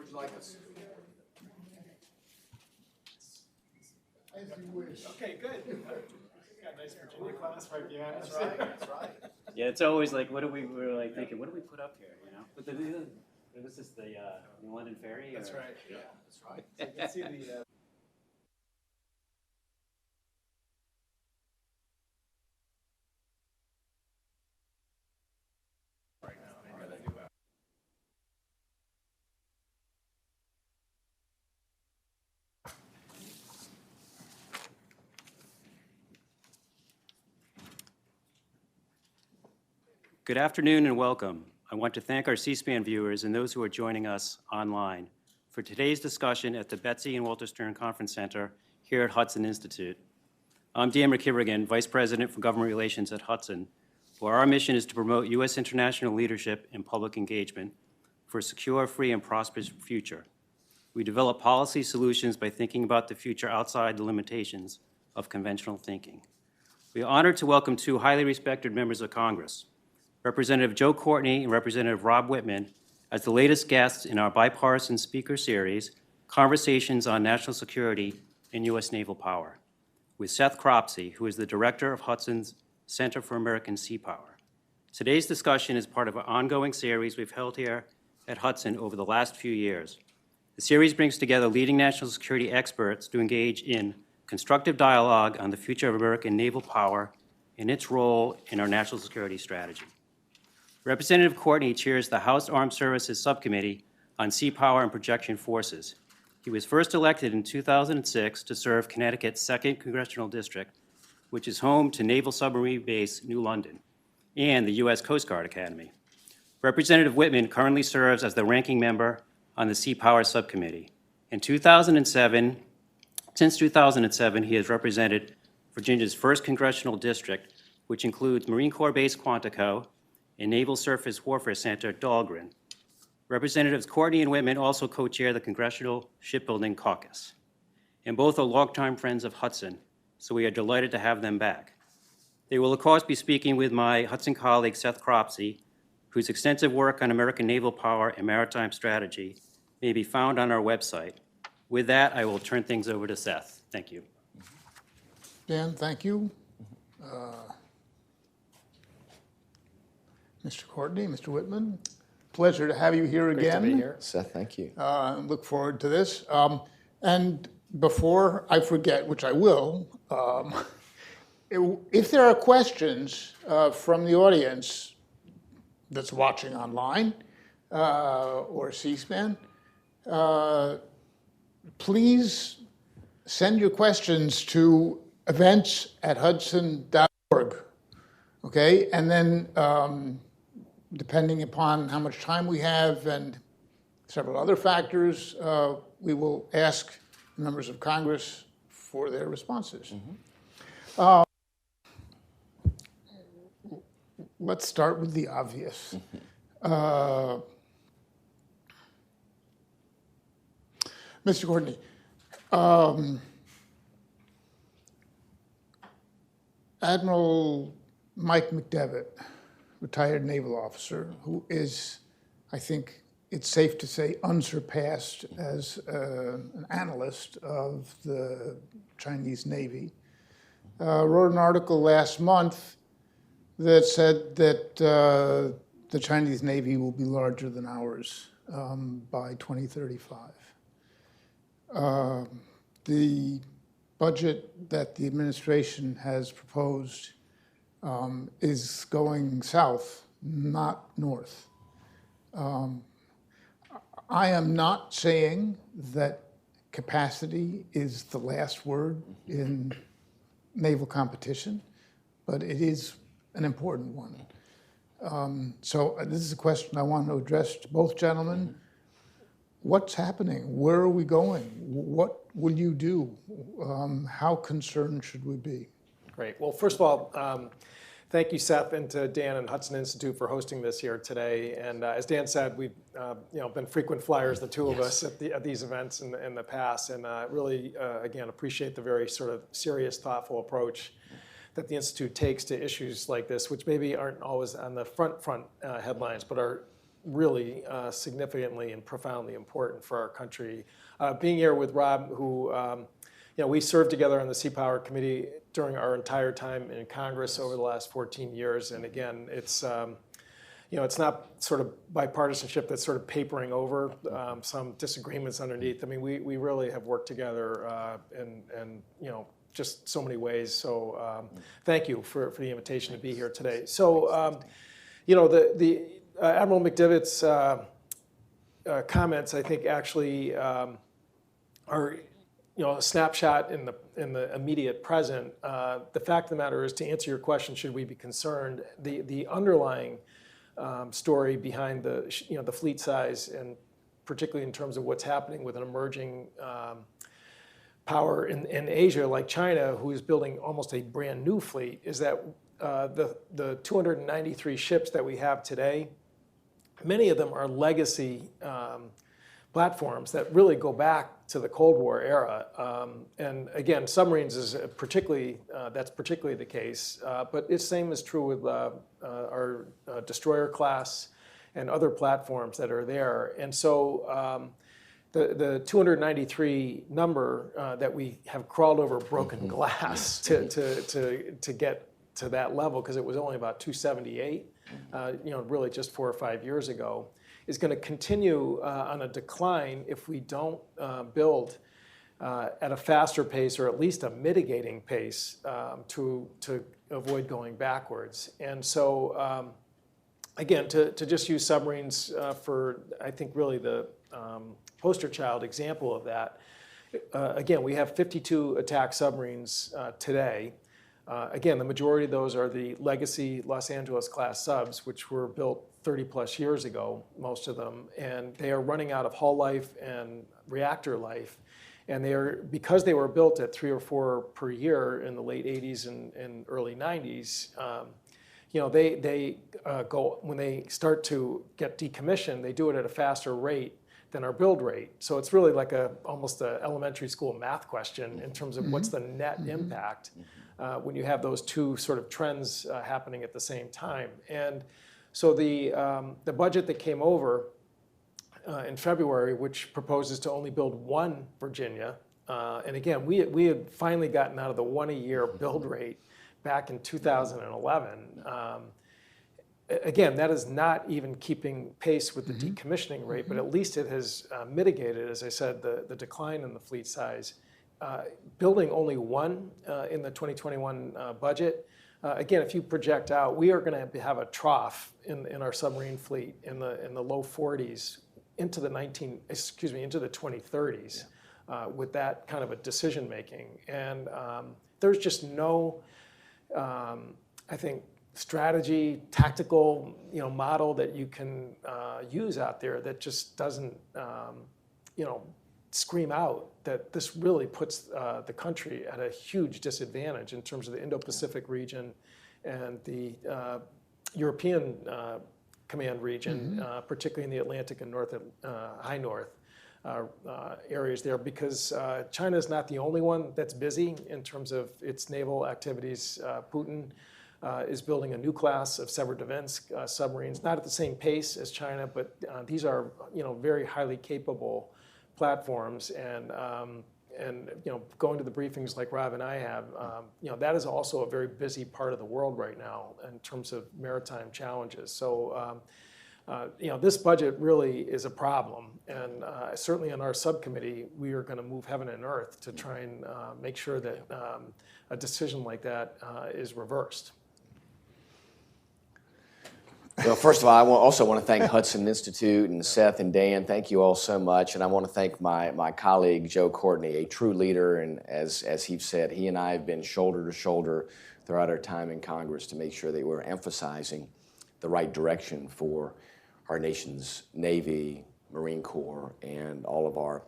would you like us? As you wish. Okay, good. Got a nice Virginia class right behind us. That's right. That's right. Yeah, it's always like, we're like thinking, what do we put up here, you know? But this is the New London Ferry? That's or? right. Yeah, that's right. So you can see the. Right now, maybe they do that. Good afternoon and welcome. I want to thank our C-SPAN viewers and those who are joining us online for today's discussion at the Betsy and Walter Stern Conference Center here at Hudson Institute. I'm Dan McKibbergan, Vice President for Government Relations at Hudson, where our mission is to promote U.S. international leadership and public engagement for a secure, free, and prosperous future. We develop policy solutions by thinking about the future outside the limitations of conventional thinking. We are honored to welcome two highly respected members of Congress, Representative Joe Courtney and Representative Rob Wittman, as the latest guests in our bipartisan speaker series, Conversations on National Security and U.S. Naval Power, with Seth Cropsey, who is the director of Hudson's Center for American Sea Power. Today's discussion is part of an ongoing series we've held here at Hudson over the last few years. The series brings together leading national security experts to engage in constructive dialogue on the future of American naval power and its role in our national security strategy. Representative Courtney chairs the House Armed Services Subcommittee on Seapower and Projection Forces. He was first elected in 2006 to serve Connecticut's 2nd Congressional District, which is home to Naval Submarine Base New London and the U.S. Coast Guard Academy. Representative Wittman currently serves as the ranking member on the Seapower Subcommittee. Since 2007, he has represented Virginia's 1st Congressional District, which includes Marine Corps Base Quantico and Naval Surface Warfare Center Dahlgren. Representatives Courtney and Wittman also co-chair the Congressional Shipbuilding Caucus. And both are longtime friends of Hudson, so we are delighted to have them back. They will, of course, be speaking with my Hudson colleague, Seth Cropsey, whose extensive work on American naval power and maritime strategy may be found on our website. With that, I will turn things over to Seth. Thank you. Dan, thank you. Mr. Courtney, Mr. Whitman, pleasure to have you here again. Great to be here. Seth, thank you. Look forward to this. And before I forget, which I will, if there are questions from the audience that's watching online or C-SPAN, please send your questions to events@hudson.org, okay? And then depending upon how much time we have and several other factors, we will ask members of Congress for their responses. Let's start with the obvious. Mr. Courtney, Admiral Mike McDevitt, retired naval officer, who is, I think it's safe to say, unsurpassed as an analyst of the Chinese Navy, wrote an article last month that said that the Chinese Navy will be larger than ours by 2035. The budget that the administration has proposed is going south, not north. I am not saying that capacity is the last word in naval competition, but it is an important one. So this is a question I want to address to both gentlemen. What's happening? Where are we going? What will you do? How concerned should we be? Great. Well, first of all, thank you, Seth, and to Dan and Hudson Institute for hosting this here today. And as Dan said, we've been frequent flyers, the two of us, at these events in the past, and really, again, appreciate the very sort of serious, thoughtful approach that the Institute takes to issues like this, which maybe aren't always on the front headlines, but are really significantly and profoundly important for our country. Being here with Rob, who we served together on the Seapower Committee during our entire time in Congress over the last 14 years, and again, it's it's not sort of bipartisanship that's sort of papering over some disagreements underneath. I mean, we really have worked together in just so many ways. So thank you for the invitation to be here today. So the Admiral McDivitt's comments, I think, actually are a snapshot in the immediate present. The fact of the matter is, to answer your question, should we be concerned? The underlying story behind the fleet size, and particularly in terms of what's happening with an emerging power in Asia like China, who is building almost a brand new fleet, is that the 293 ships that we have today, many of them are legacy platforms that really go back to the Cold War era. And again, submarines is that's particularly the case, but the same is true with our destroyer class and other platforms that are there. And so the 293 number that we have crawled over broken glass to get to that level, because it was only about 278, really just 4 or 5 years ago, is going to continue on a decline if we don't build at a faster pace, or at least a mitigating pace, to avoid going backwards. And so, again, to just use submarines for, I think, really the poster child example of that, again, we have 52 attack submarines today. Again, the majority of those are the legacy Los Angeles class subs, which were built 30 plus years ago, most of them, and they are running out of hull life and reactor life. And because they were built at 3 or 4 per year in the late 80s and early 90s, they go, when they start to get decommissioned, they do it at a faster rate than our build rate. So it's really like almost an elementary school math question in terms of what's the net impact when you have those two sort of trends happening at the same time. And so the budget that came over in February, which proposes to only build one Virginia, and again, we had finally gotten out of the 1 a year build rate back in 2011. Again, that is not even keeping pace with the decommissioning rate, but at least it has mitigated, as I said, the decline in the fleet size. Building only one in the 2021 budget, again, if you project out, we are going to have a trough in our submarine fleet in the low 40s into the 2030s with that kind of a decision making. And there's just no, I think, strategy, tactical, model that you can use out there that just doesn't, scream out that this really puts the country at a huge disadvantage in terms of the Indo-Pacific region and the European command region, particularly in the Atlantic and high north areas there, because China is not the only one that's busy in terms of its naval activities. Putin is building a new class of Severodvinsk submarines, not at the same pace as China, but these are very highly capable platforms, and going to the briefings like Rob and I have, that is also a very busy part of the world right now in terms of maritime challenges. So this budget really is a problem, and certainly in our subcommittee, we are going to move heaven and earth to try and make sure that a decision like that is reversed. Well, first of all, I also want to thank Hudson Institute and Seth and Dan. Thank you all so much. And I want to thank my colleague, Joe Courtney, a true leader. And as he said, he and I have been shoulder to shoulder throughout our time in Congress to make sure that we're emphasizing the right direction for our nation's Navy, Marine Corps, and all of our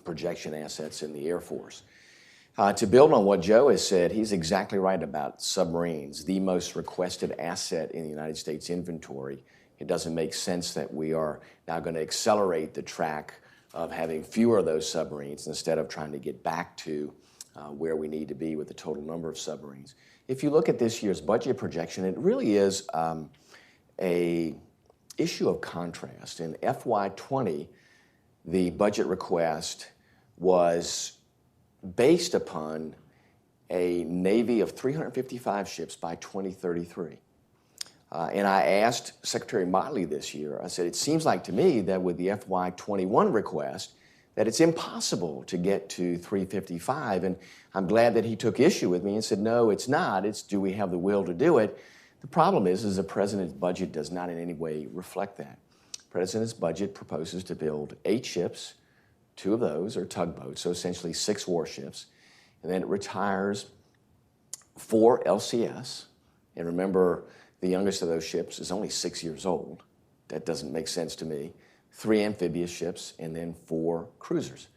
projection assets in the Air Force. To build on what Joe has said, he's exactly right about submarines, the most requested asset in the United States inventory. It doesn't make sense that we are now going to accelerate the track of having fewer of those submarines instead of trying to get back to where we need to be with the total number of submarines. If you look at this year's budget projection, it really is a issue of contrast. In FY20, the budget request was based upon a Navy of 355 ships by 2033. And I asked Secretary Motley this year, I said, it seems like to me that with the FY21 request, that it's impossible to get to 355. And I'm glad that he took issue with me and said, no, it's not. It's do we have the will to do it? The problem is the President's budget does not in any way reflect that. The President's budget proposes to build 8 ships. 2 of those are tugboats, so essentially 6 warships. And then it retires 4 LCS. And remember, the youngest of those ships is only 6 years old. That doesn't make sense to me. 3 amphibious ships, and then 4 cruisers.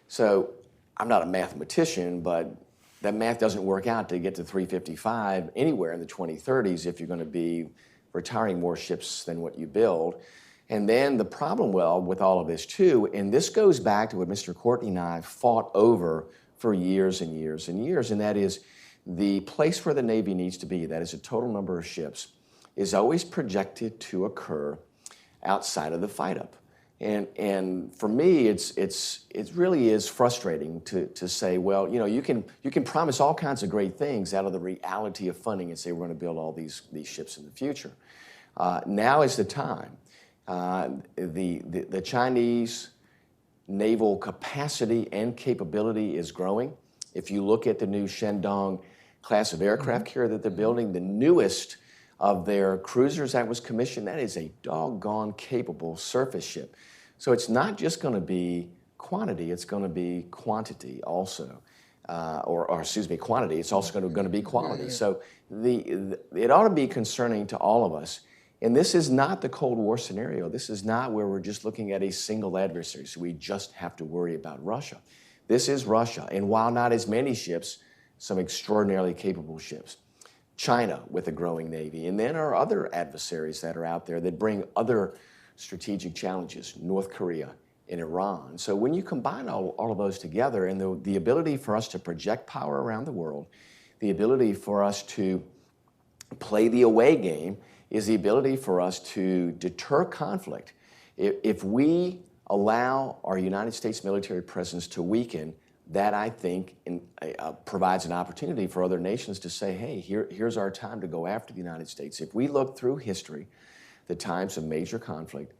So I'm not a mathematician, but that math doesn't work out to get to 355 anywhere in the 2030s if you're going to be retiring more ships than what you build. And then the problem, well, with all of this too, and this goes back to what Mr. Courtney and I fought over for years and years and years, and that is the place where the Navy needs to be, that is a total number of ships, is always projected to occur outside of the fight-up. And for me, it really is frustrating to say, well, you know, you can promise all kinds of great things out of the reality of funding and say we're going to build all these ships in the future. Now is the time. The Chinese naval capacity and capability is growing. If you look at the new Shandong class of aircraft carrier that they're building, the newest of their cruisers that was commissioned, that is a doggone capable surface ship. So it's not just going to be quantity, it's going to be quantity also. Or excuse me, quantity, it's also going to be quality. So it ought to be concerning to all of us. And this is not the Cold War scenario. This is not where we're just looking at a single adversary, so we just have to worry about Russia. This is Russia, and while not as many ships, some extraordinarily capable ships. China with a growing Navy, and then our other adversaries that are out there that bring other strategic challenges, North Korea and Iran. So when you combine all of those together, and the ability for us to project power around the world, the ability for us to play the away game, is the ability for us to deter conflict. If we allow our United States military presence to weaken, that I think provides an opportunity for other nations to say, hey, here's our time to go after the United States. If we look through history, the times of major conflict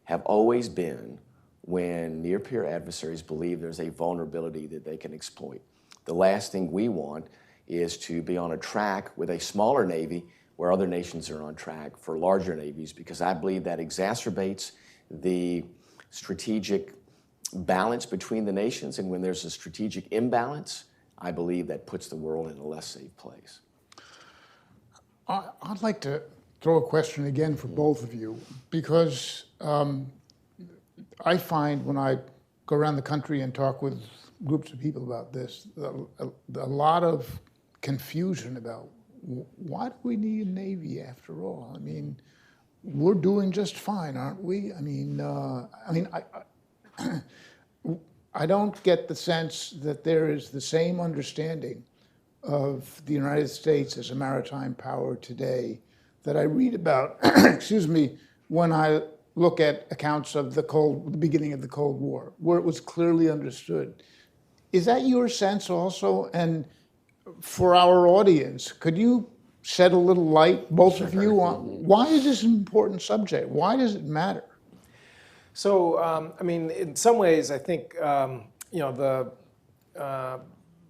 have always been when near-peer adversaries believe there's a vulnerability that they can exploit. The last thing we want is to be on a track with a smaller Navy where other nations are on track for larger navies, because I believe that exacerbates the strategic balance between the nations, and when there's a strategic imbalance, I believe that puts the world in a less safe place. I'd like to throw a question again for both of you, because I find when I go around the country and talk with groups of people about this, a lot of confusion about why do we need a Navy after all? I mean, we're doing just fine, aren't we? I don't get the sense that there is the same understanding of the United States as a maritime power today that I read about, excuse me, when I look at accounts of the beginning of the Cold War, where it was clearly understood. Is that your sense also? And for our audience, could you shed a little light, both of you, on why is this an important subject? Why does it matter? So, I mean, in some ways, I think, you know, the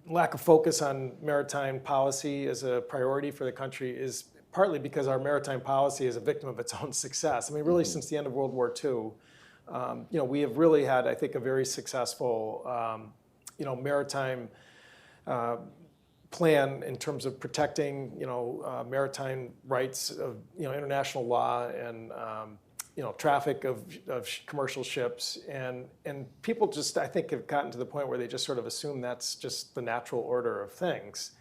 lack of focus on maritime policy as a priority for the country is partly because our maritime policy is a victim of its own success. I mean, really, since the end of World War II, you know, we have really had, I think, a very successful, you know, maritime plan in terms of protecting, you know, maritime rights of, you know, international law and, you know, traffic of commercial ships, and people just, I think, have gotten to the point where they just sort of assume that's just the natural order of things.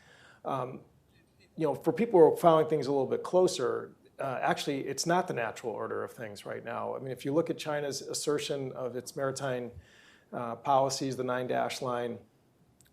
You know, for people who are following things a little bit closer, actually, it's not the natural order of things right now. I mean, if you look at China's assertion of its maritime policies, the 9-dash line,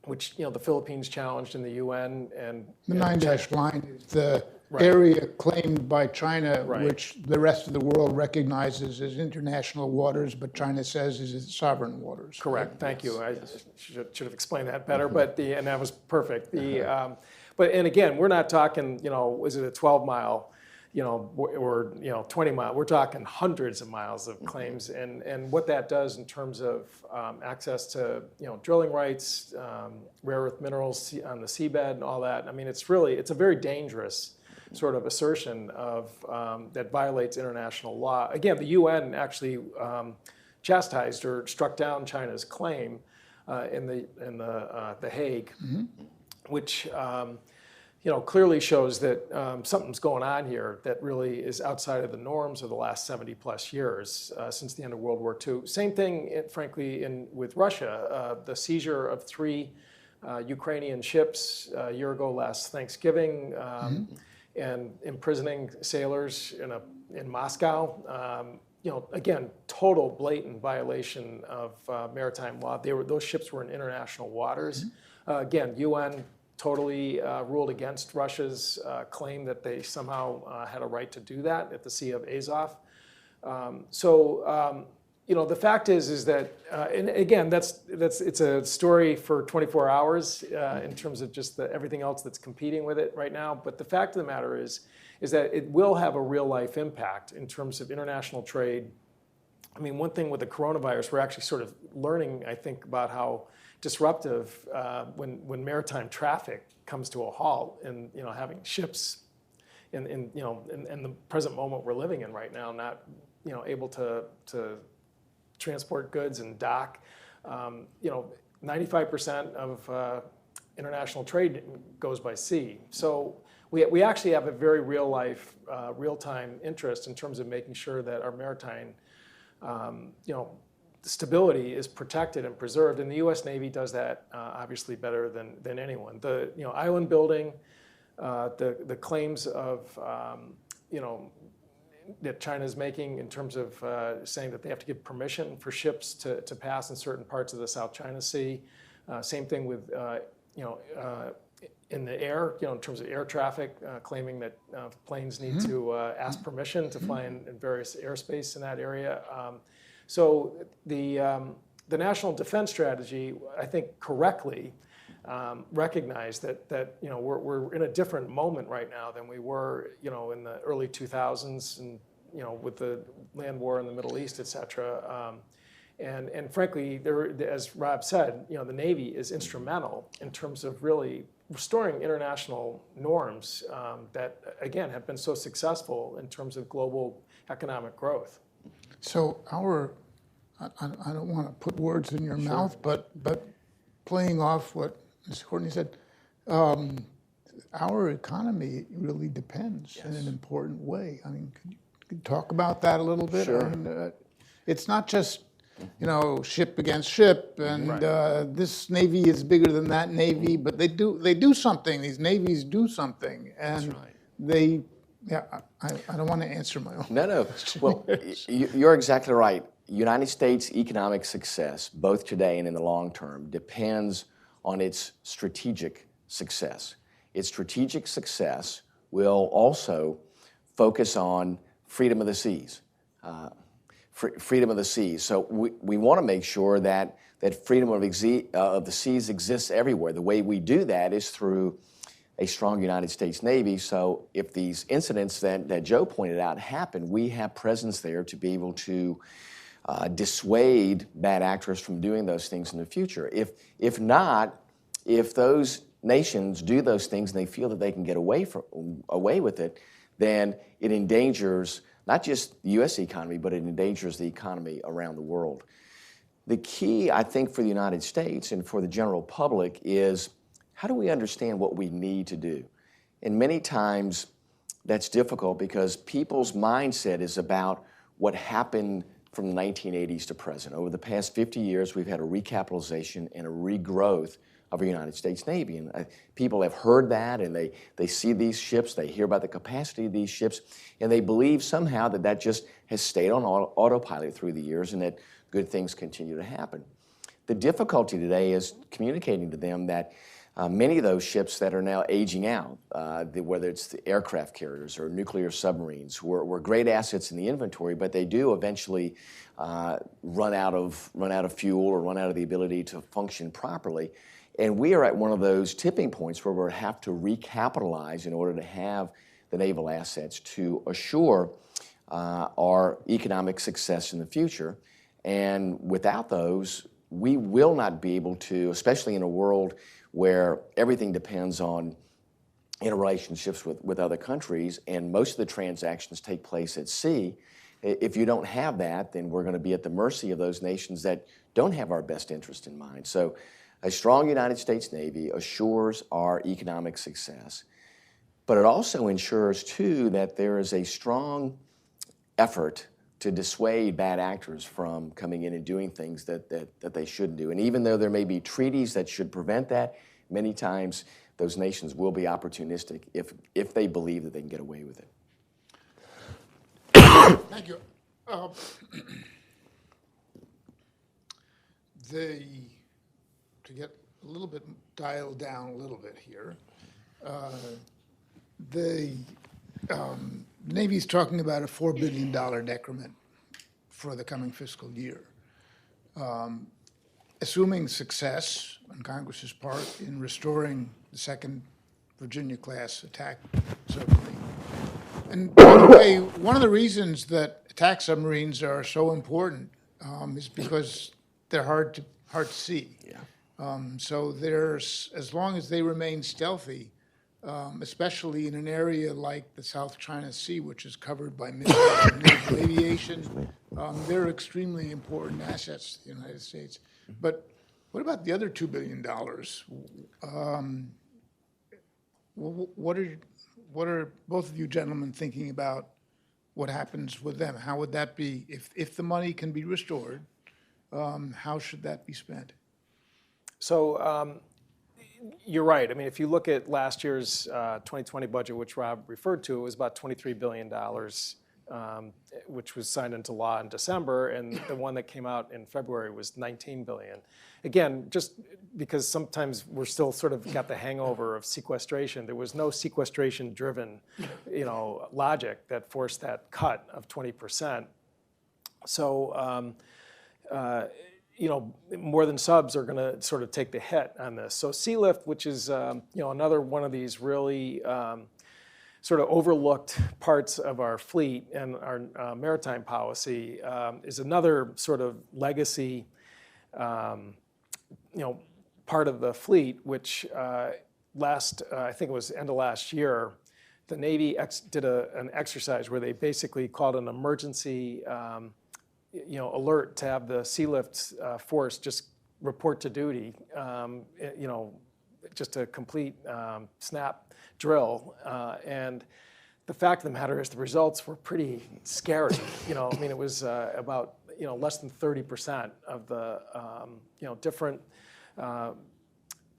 which the Philippines challenged in the UN, and The 9-dash line is the area claimed by China, which the rest of the world recognizes as international waters, but China says is its sovereign waters. Correct. Thank you. I should have explained that better, but and that was perfect. And again, we're not talking, is it a 12-mile, or 20-mile? We're talking hundreds of miles of claims, and what that does in terms of access to drilling rights, rare earth minerals on the seabed, and all that. I mean, it's a very dangerous sort of assertion of that violates international law. Again, the UN actually chastised or struck down China's claim in the Hague, which clearly shows that something's going on here that really is outside of the norms of the last 70 plus years since the end of World War II. Same thing, frankly, with Russia. The seizure of 3 Ukrainian ships a year ago last Thanksgiving, and imprisoning sailors in Moscow. Again, total blatant violation of maritime law. Those ships were in international waters. Again, UN totally ruled against Russia's claim that they somehow had a right to do that at the Sea of Azov. The fact is that, and again, it's a story for 24 hours in terms of just everything else that's competing with it right now. But the fact of the matter is that it will have a real life impact in terms of international trade. I mean, one thing with the coronavirus, we're actually sort of learning, I think, about how disruptive when maritime traffic comes to a halt, and having ships in the present moment we're living in right now, not able to transport goods and dock. 95% of international trade goes by sea. So we actually have a very real life, real-time interest in terms of making sure that our maritime stability is protected and preserved, and the U.S. Navy does that obviously better than anyone. The island building, the claims of that China's making in terms of saying that they have to give permission for ships to pass in certain parts of the South China Sea. Same thing with in the air, in terms of air traffic, claiming that planes need to ask permission to fly in various airspace in that area. So the National Defense Strategy, I think, correctly recognize that we're in a different moment right now than we were in the early 2000s, and with the land war in the Middle East, et cetera. And frankly, as Rob said, the Navy is instrumental in terms of really restoring international norms that, again, have been so successful in terms of global economic growth. So I don't want to put words in your mouth, but playing off what Mr. Courtney said, our economy really depends in an important way. I mean, could you talk about that a little bit? Sure. I mean, it's not just ship against ship, and this navy is bigger than that navy, but they do something. These navies do something, and they. Yeah, I don't want to answer my own. No. Well, you're exactly right. United States economic success, both today and in the long term, depends on its strategic success. Its strategic success will also focus on freedom of the seas. Freedom of the seas. So we want to make sure that freedom of the seas exists everywhere. The way we do that is through a strong United States Navy. So if these incidents that Joe pointed out happen, we have presence there to be able to dissuade bad actors from doing those things in the future. If not, if those nations do those things and they feel that they can get away with it, then it endangers not just the U.S. economy, but it endangers the economy around the world. The key, I think, for the United States and for the general public is, how do we understand what we need to do? And many times that's difficult because people's mindset is about what happened from the 1980s to present. Over the past 50 years, we've had a recapitalization and a regrowth of our United States Navy. And people have heard that, and they see these ships, they hear about the capacity of these ships, and they believe somehow that just has stayed on autopilot through the years and that good things continue to happen. The difficulty today is communicating to them that many of those ships that are now aging out, whether it's the aircraft carriers or nuclear submarines, were great assets in the inventory, but they do eventually run out of fuel or run out of the ability to function properly. And we are at one of those tipping points where we'll have to recapitalize in order to have the naval assets to assure our economic success in the future. And without those, we will not be able to, especially in a world where everything depends on interrelationships with other countries, and most of the transactions take place at sea. If you don't have that, then we're going to be at the mercy of those nations that don't have our best interest in mind. So a strong United States Navy assures our economic success, but it also ensures, too, that there is a strong effort to dissuade bad actors from coming in and doing things that they shouldn't do. And even though there may be treaties that should prevent that, many times those nations will be opportunistic if they believe that they can get away with it. Thank you. To get a little bit dialed down a little bit here, the Navy's talking about a $4 billion decrement for the coming fiscal year. Assuming success on Congress's part in restoring the second Virginia-class attack submarine. And by the way, one of the reasons that attack submarines are so important is because they're hard to see. Yeah. So there's, as long as they remain stealthy, especially in an area like the South China Sea, which is covered by missiles and naval aviation, they're extremely important assets to the United States. But what about the other $2 billion? What are both of you gentlemen thinking about what happens with them? How would that be, if the money can be restored, how should that be spent? So you're right. I mean, if you look at last year's 2020 budget, which Rob referred to, it was about $23 billion, which was signed into law in December, and the one that came out in February was $19 billion. Again, just because sometimes we're still sort of got the hangover of sequestration, there was no sequestration-driven, logic that forced that cut of 20%. So, more than subs are going to sort of take the hit on this. So Sealift, which is another one of these really sort of overlooked parts of our fleet and our maritime policy, is another sort of legacy, part of the fleet, which I think it was end of last year, the Navy did an exercise where they basically called an emergency alert to have the Sealift force just report to duty, just a complete snap drill. And the fact of the matter is the results were pretty scary. It was about, less than 30% of the, different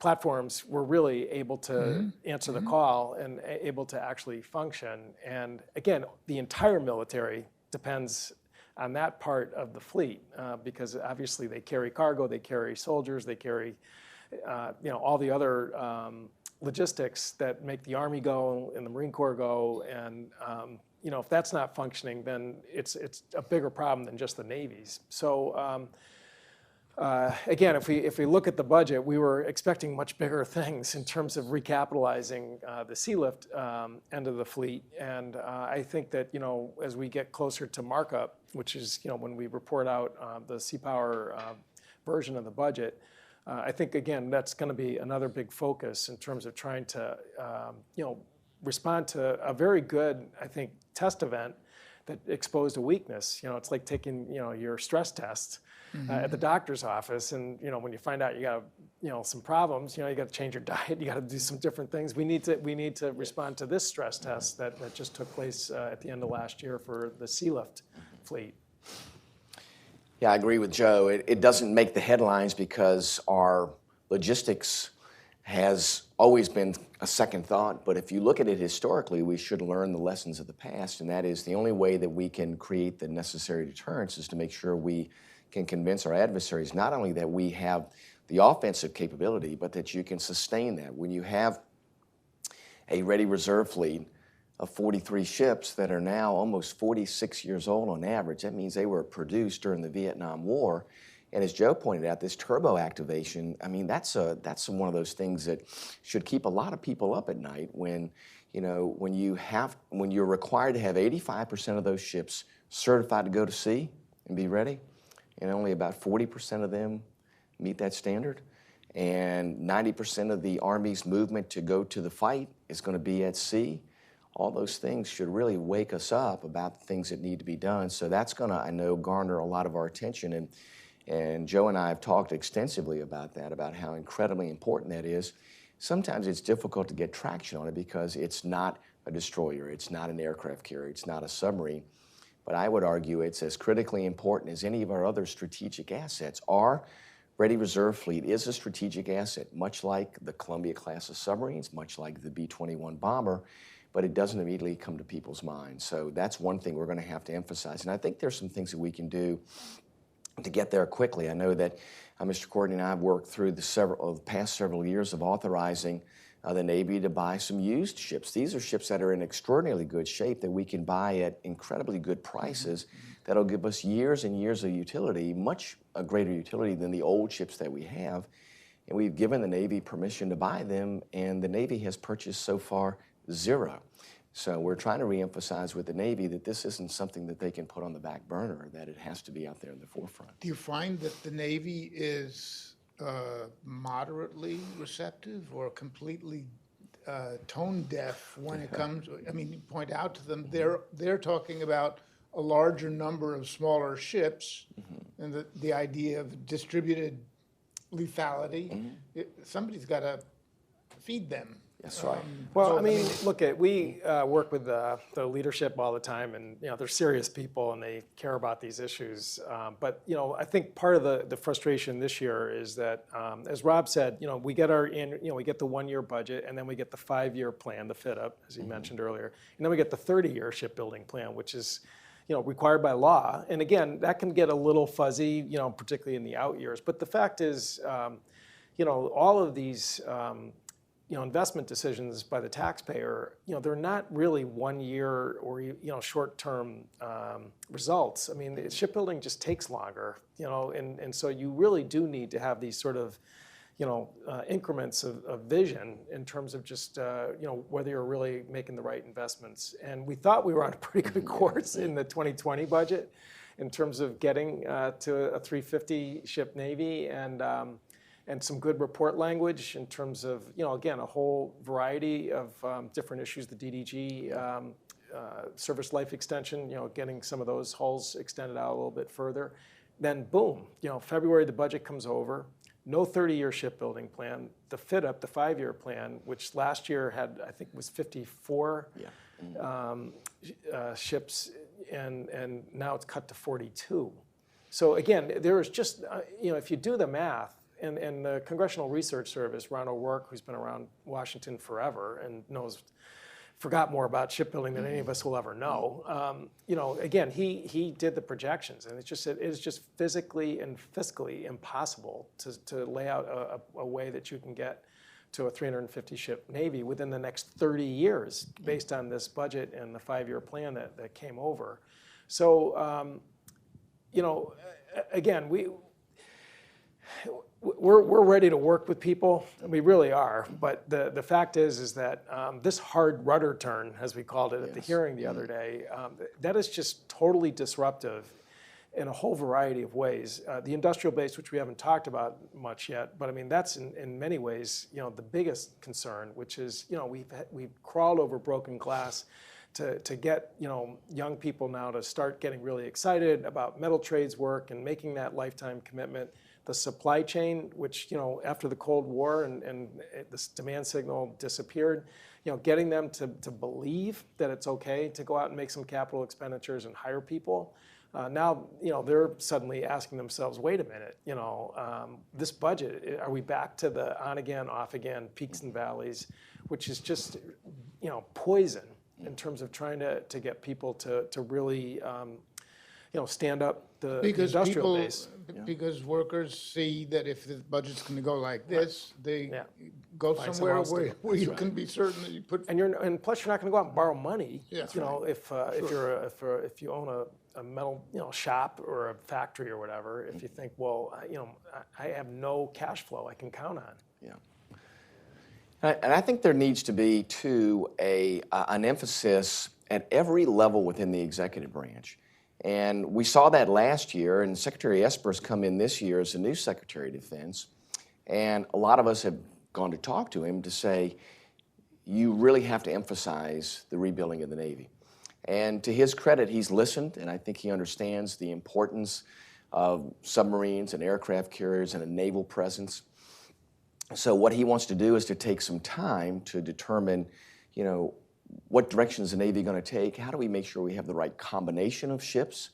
platforms were really able to answer the call and able to actually function. And again, the entire military depends on that part of the fleet, because obviously they carry cargo, they carry soldiers, they carry, all the other logistics that make the Army go and the Marine Corps go. And if that's not functioning, then it's a bigger problem than just the Navy's. So again, if we look at the budget, we were expecting much bigger things in terms of recapitalizing the Sealift end of the fleet. And I think that, as we get closer to markup, which is, when we report out the Seapower version of the budget, I think, again, that's going to be another big focus in terms of trying to, respond to a very good, I think, test event that exposed a weakness. It's like taking, your stress test at the doctor's office, and when you find out you got some problems, you got to change your diet, you got to do some different things. We need to respond to this stress test that just took place at the end of last year for the Sealift fleet. Yeah, I agree with Joe. It doesn't make the headlines because our logistics has always been a second thought, but if you look at it historically, we should learn the lessons of the past, and that is the only way that we can create the necessary deterrence is to make sure we can convince our adversaries not only that we have the offensive capability, but that you can sustain that. When you have a ready reserve fleet of 43 ships that are now almost 46 years old on average, that means they were produced during the Vietnam War. And as Joe pointed out, this turbo activation, I mean, that's one of those things that should keep a lot of people up at night when, you know, when you're required to have 85% of those ships certified to go to sea and be ready, and only about 40% of them meet that standard. And 90% of the Army's movement to go to the fight is going to be at sea. All those things should really wake us up about the things that need to be done. So that's going to, I know, garner a lot of our attention. And Joe and I have talked extensively about that, about how incredibly important that is. Sometimes it's difficult to get traction on it because it's not a destroyer, it's not an aircraft carrier, it's not a submarine. But I would argue it's as critically important as any of our other strategic assets. Our ready reserve fleet is a strategic asset, much like the Columbia class of submarines, much like the B-21 bomber, but it doesn't immediately come to people's minds. So that's one thing we're going to have to emphasize. And I think there's some things that we can do to get there quickly. I know that Mr. Courtney and I have worked through the past several years of authorizing the Navy to buy some used ships. These are ships that are in extraordinarily good shape that we can buy at incredibly good prices that'll give us years and years of utility, much greater utility than the old ships that we have. And we've given the Navy permission to buy them, and the Navy has purchased so far 0. So we're trying to reemphasize with the Navy that this isn't something that they can put on the back burner, that it has to be out there in the forefront. Do you find that the Navy is moderately receptive or completely tone deaf when it comes? I mean, you point out to them they're talking about a larger number of smaller ships, and the idea of distributed lethality. Somebody's got to feed them. That's right. Well, I mean, look, we work with the leadership all the time, and you know, they're serious people and they care about these issues. But you know, I think part of the frustration this year is that, as Rob said, you know, we get we get the 1-year budget, and then we get the 5-year plan, the fit up, as he mentioned earlier, and then we get the 30-year shipbuilding plan, which is, you know, required by law. And again, that can get a little fuzzy, you know, particularly in the out years. But the fact is, you know, all of these you know, investment decisions by the taxpayer, you know, they're not really 1 year or, you know, short-term results. I mean, shipbuilding just takes longer, you know, and so you really do need to have these sort of, you know, increments of vision in terms of just, you know, whether you're really making the right investments. And we thought we were on a pretty good course in the 2020 budget in terms of getting to a 350 ship Navy, and some good report language in terms of, you know, again, a whole variety of different issues, the DDG, service life extension, you know, getting some of those hulls extended out a little bit further. Then boom, you know, February the budget comes over, no 30-year shipbuilding plan, the fit up, the 5-year plan, which last year had, I think, was 54 ships, and now it's cut to 42. So again, there is just, you know, if you do the math, and the Congressional Research Service, Ron O'Rourke, who's been around Washington forever and forgot more about shipbuilding than any of us will ever know. You know, again, he did the projections, and it is just physically and fiscally impossible to lay out a way that you can get to a 350 ship Navy within the next 30 years based on this budget and the 5-year plan that came over. So, you know, again, we're ready to work with people, and we really are. But the fact is that this hard rudder turn, as we called it at the hearing the other day, that is just totally disruptive in a whole variety of ways. The industrial base, which we haven't talked about much yet, but I mean that's in many ways, you know, the biggest concern, which is, you know, we've crawled over broken glass to get, you know, young people now to start getting really excited about metal trades work and making that lifetime commitment. The supply chain, which, you know, after the Cold War and this demand signal disappeared, you know, getting them to believe that it's okay to go out and make some capital expenditures and hire people. Now, you know, they're suddenly asking themselves, wait a minute, you know, this budget, are we back to the on again, off again, peaks and valleys, which is just, you know, poison in terms of trying to get people to really, stand up the Because industrial people, base. because workers see that if the budget's going to go like this, they Yeah. go Find somewhere somewhere else to where you can be certain that you put. And plus, you're not going to go out and borrow money. Yeah. If you own a metal shop or a factory or whatever, if you think, well, I have no cash flow I can count on. Yeah. And I think there needs to be, too, an emphasis at every level within the executive branch. And we saw that last year, and Secretary Esper's come in this year as the new Secretary of Defense. And a lot of us have gone to talk to him to say, you really have to emphasize the rebuilding of the Navy. And to his credit, he's listened, and I think he understands the importance of submarines and aircraft carriers and a naval presence. So what he wants to do is to take some time to determine, what direction is the Navy going to take? How do we make sure we have the right combination of ships?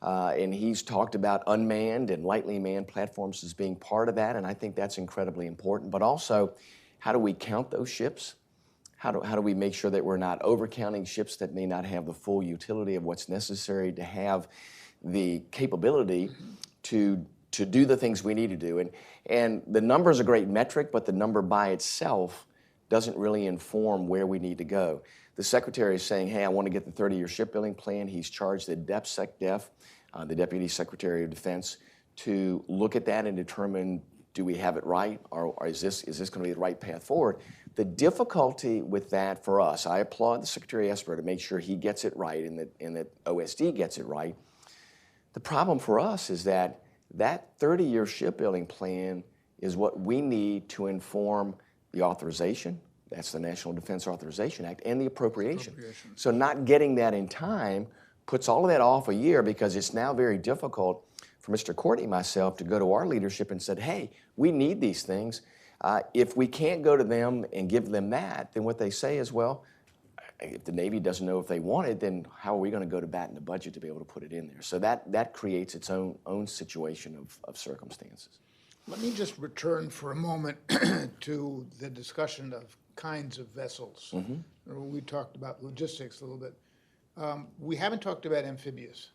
And he's talked about unmanned and lightly manned platforms as being part of that, and I think that's incredibly important. But also, how do we count those ships? How do we make sure that we're not overcounting ships that may not have the full utility of what's necessary to have the capability to do the things we need to do? And the number is a great metric, but the number by itself doesn't really inform where we need to go. The Secretary is saying, hey, I want to get the 30-year shipbuilding plan. He's charged the DepSecDef, the Deputy Secretary of Defense, to look at that and determine, do we have it right, or is this going to be the right path forward? The difficulty with that for us, I applaud the Secretary Esper to make sure he gets it right and that OSD gets it right. The problem for us is that 30-year shipbuilding plan is what we need to inform the authorization, that's the National Defense Authorization Act, and the appropriation. So not getting that in time puts all of that off a year, because it's now very difficult for Mr. Courtney and myself to go to our leadership and said, hey, we need these things. If we can't go to them and give them that, then what they say is, well, if the Navy doesn't know if they want it, then how are we going to go to bat in the budget to be able to put it in there? So that creates its own situation of circumstances. Let me just return for a moment to the discussion of kinds of vessels. We talked about logistics a little bit. We haven't talked about amphibious.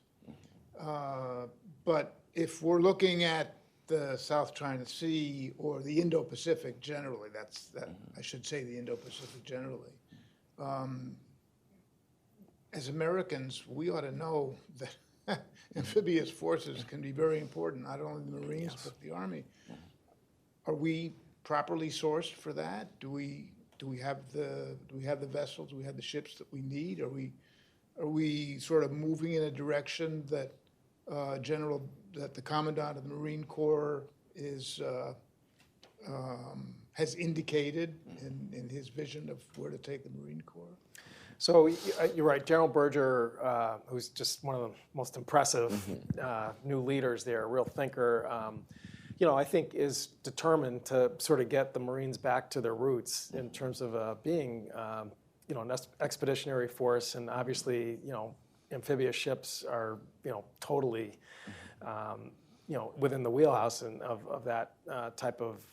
But if we're looking at the South China Sea or the Indo-Pacific generally, I should say the Indo-Pacific generally. As Americans, we ought to know that amphibious forces can be very important, not only the Marines, but the Army. Are we properly sourced for that? Do we have the vessels? Do we have the ships that we need? Are we sort of moving in a direction that that the Commandant of the Marine Corps has indicated in his vision of where to take the Marine Corps? So you're right, General Berger, who's just one of the most impressive new leaders there, a real thinker, I think is determined to sort of get the Marines back to their roots in terms of being, an expeditionary force, and obviously, amphibious ships are, totally, within the wheelhouse of that type of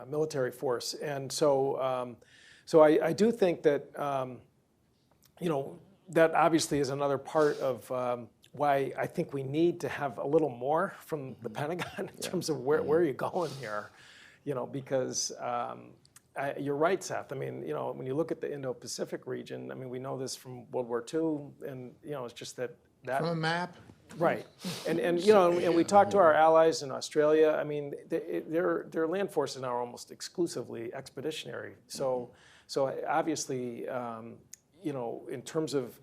military force, and so. So I do think that, that obviously is another part of why I think we need to have a little more from the Pentagon in terms of where are you going here, because you're right, Seth. I mean, when you look at the Indo-Pacific region, I mean, we know this from World War II, and it's just that from a map. Right, and we talked to our allies in Australia. I mean, their land forces now are almost exclusively expeditionary. So obviously, in terms of,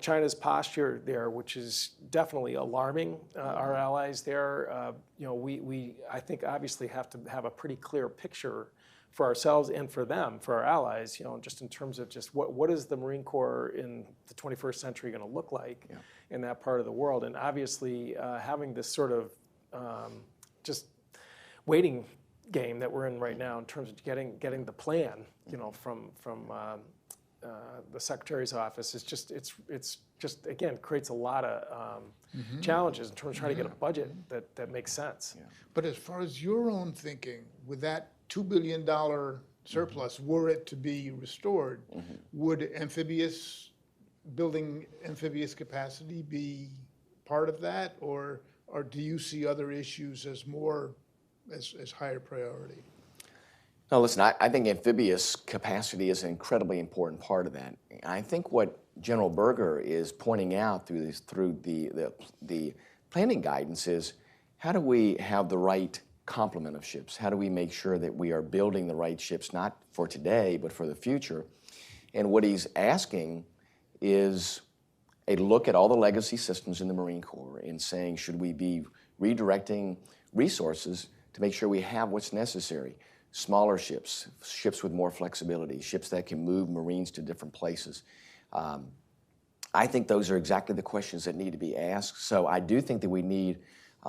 China's posture there, which is definitely alarming our allies there. We I think obviously have to have a pretty clear picture for ourselves and for them, for our allies. Just in terms of just what is the Marine Corps in the 21st century going to look like in that part of the world, and obviously having this sort of just waiting game that we're in right now in terms of getting the plan, from the Secretary's office is just it's just again creates a lot of challenges in terms of trying to get a budget that makes sense. Yeah. But as far as your own thinking, with that $2 billion surplus, were it to be restored, would building amphibious capacity be part of that, or do you see other issues as higher priority? No, listen, I think amphibious capacity is an incredibly important part of that. I think what General Berger is pointing out through the planning guidance is, how do we have the right complement of ships? How do we make sure that we are building the right ships, not for today, but for the future? And what he's asking is a look at all the legacy systems in the Marine Corps and saying, should we be redirecting resources to make sure we have what's necessary? Smaller ships, ships with more flexibility, ships that can move Marines to different places. I think those are exactly the questions that need to be asked. So I do think that we need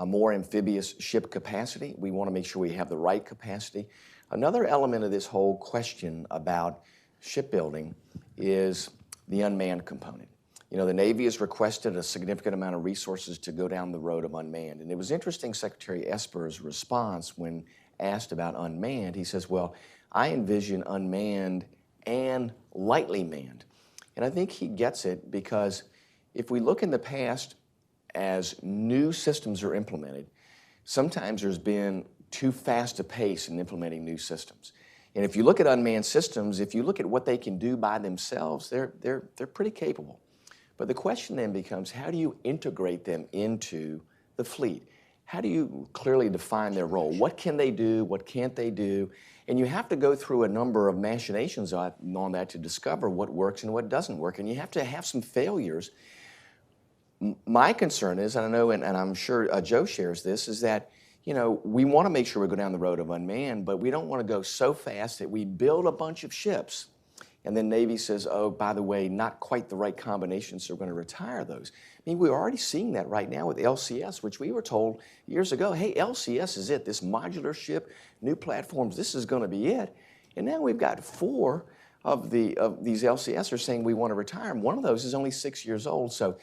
more amphibious ship capacity. We want to make sure we have the right capacity. Another element of this whole question about shipbuilding is the unmanned component. You know, the Navy has requested a significant amount of resources to go down the road of unmanned. And it was interesting, Secretary Esper's response when asked about unmanned. He says, well, I envision unmanned and lightly manned. And I think he gets it, because if we look in the past as new systems are implemented, sometimes there's been too fast a pace in implementing new systems. And if you look at unmanned systems, if you look at what they can do by themselves, they're pretty capable. But the question then becomes, how do you integrate them into the fleet? How do you clearly define their role? What can they do? What can't they do? And you have to go through a number of machinations on that to discover what works and what doesn't work. And you have to have some failures. My concern is, and I know, and I'm sure Joe shares this, is that, you know, we want to make sure we go down the road of unmanned, but we don't want to go so fast that we build a bunch of ships and then Navy says, oh, by the way, not quite the right combination, so we're going to retire those. I mean, we're already seeing that right now with LCS, which we were told years ago, hey, LCS is it, this modular ship, new platforms, this is going to be it. And now we've got 4 of these LCS are saying we want to retire them. One of those is only 6 years old, so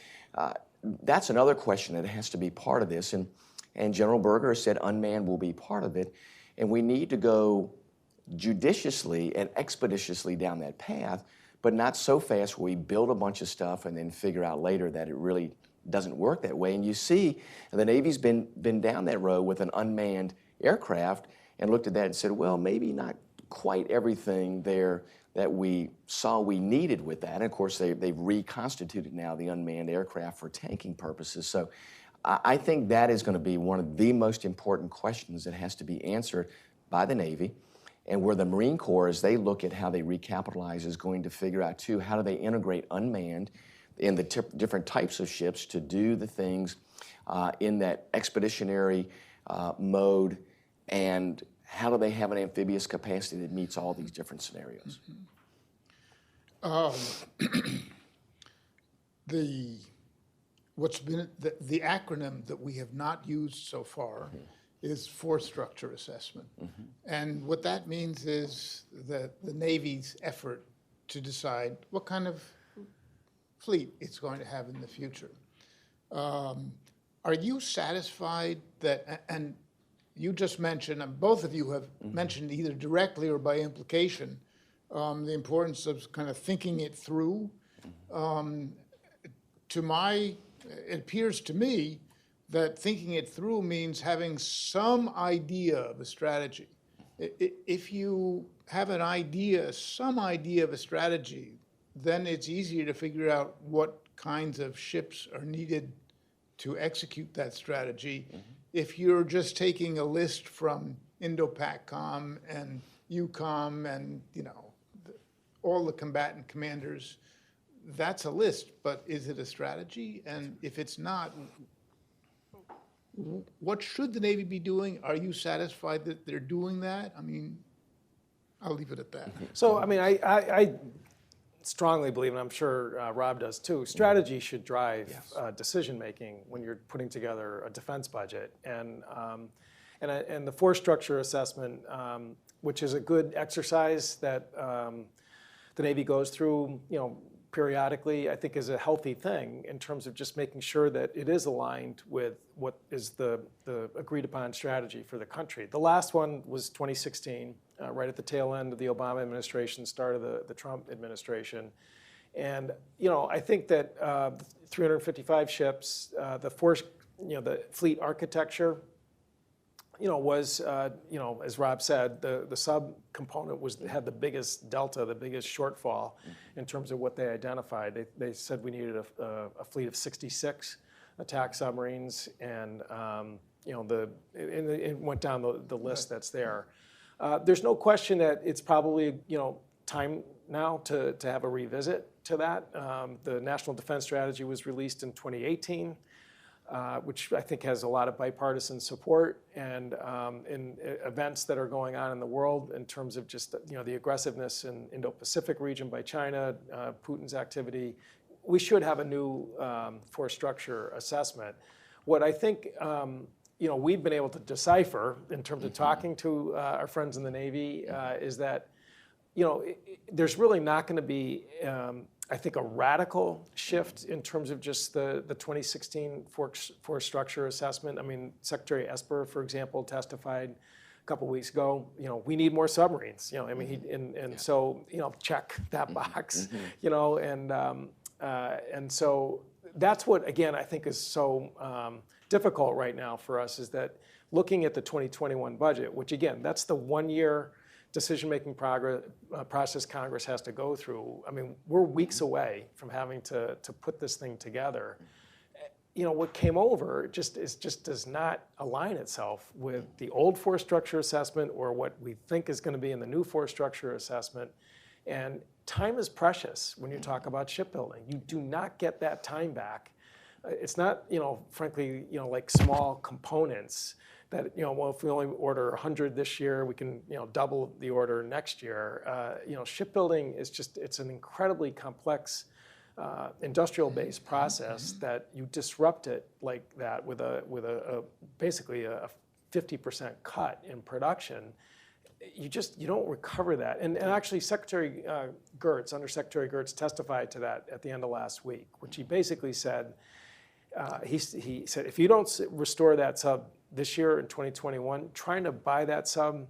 that's another question that has to be part of this. And General Berger said unmanned will be part of it, and we need to go judiciously and expeditiously down that path, but not so fast where we build a bunch of stuff and then figure out later that it really doesn't work that way. And you see, the Navy's been down that road with an unmanned aircraft and looked at that and said, well, maybe not quite everything there that we saw we needed with that. And of course, they've reconstituted now the unmanned aircraft for tanking purposes. So I think that is going to be one of the most important questions that has to be answered by the Navy. And where the Marine Corps, as they look at how they recapitalize, is going to figure out, too, how do they integrate unmanned in the different types of ships to do the things in that expeditionary mode, and how do they have an amphibious capacity that meets all these different scenarios? What's been the acronym that we have not used so far is force structure assessment. And what that means is that the Navy's effort to decide what kind of fleet it's going to have in the future. Are you satisfied that, and you just mentioned, and both of you have mentioned either directly or by implication, the importance of kind of thinking it through. It appears to me that thinking it through means having some idea of a strategy. If you have an idea, some idea of a strategy, then it's easier to figure out what kinds of ships are needed to execute that strategy. If you're just taking a list from INDOPACOM and EUCOM and, you know, all the combatant commanders, that's a list, but is it a strategy? And if it's not, what should the Navy be doing? Are you satisfied that they're doing that? I mean, I'll leave it at that. So, I mean, I strongly believe, and I'm sure Rob does too, strategy should drive decision-making when you're putting together a defense budget. And the force structure assessment, which is a good exercise that the Navy goes through, you know, periodically, I think is a healthy thing in terms of just making sure that it is aligned with what is the agreed upon strategy for the country. The last one was 2016, right at the tail end of the Obama administration, start of the Trump administration. And I think that 355 ships, the force, the fleet architecture, was, as Rob said, the sub component had the biggest delta, the biggest shortfall in terms of what they identified. They said we needed a fleet of 66 attack submarines, and it went down the list that's there. There's no question that it's probably time now to have a revisit to that. The National Defense Strategy was released in 2018. Which I think has a lot of bipartisan support, and in events that are going on in the world in terms of just the aggressiveness in Indo-Pacific region by China, Putin's activity, we should have a new force structure assessment. What I think we've been able to decipher in terms of talking to our friends in the Navy is that there's really not going to be I think a radical shift in terms of just the 2016 force structure assessment. I mean, Secretary Esper, for example, testified a couple weeks ago. We need more submarines. I mean, so check that box. And so that's what again I think is so difficult right now for us is that looking at the 2021 budget, which again that's the 1 year decision-making process Congress has to go through. I mean, we're weeks away from having to put this thing together. What came over just does not align itself with the old force structure assessment or what we think is going to be in the new force structure assessment. And time is precious when you talk about shipbuilding. You do not get that time back. It's not, frankly, like small components that, well, if we only order 100 this year, we can, double the order next year. Shipbuilding is it's an incredibly complex industrial-based process that you disrupt it like that with basically a 50% cut in production. You don't recover that. And actually Secretary Gertz, Undersecretary Gertz testified to that at the end of last week, which he basically said, he said, if you don't restore that sub this year in 2021, trying to buy that sub,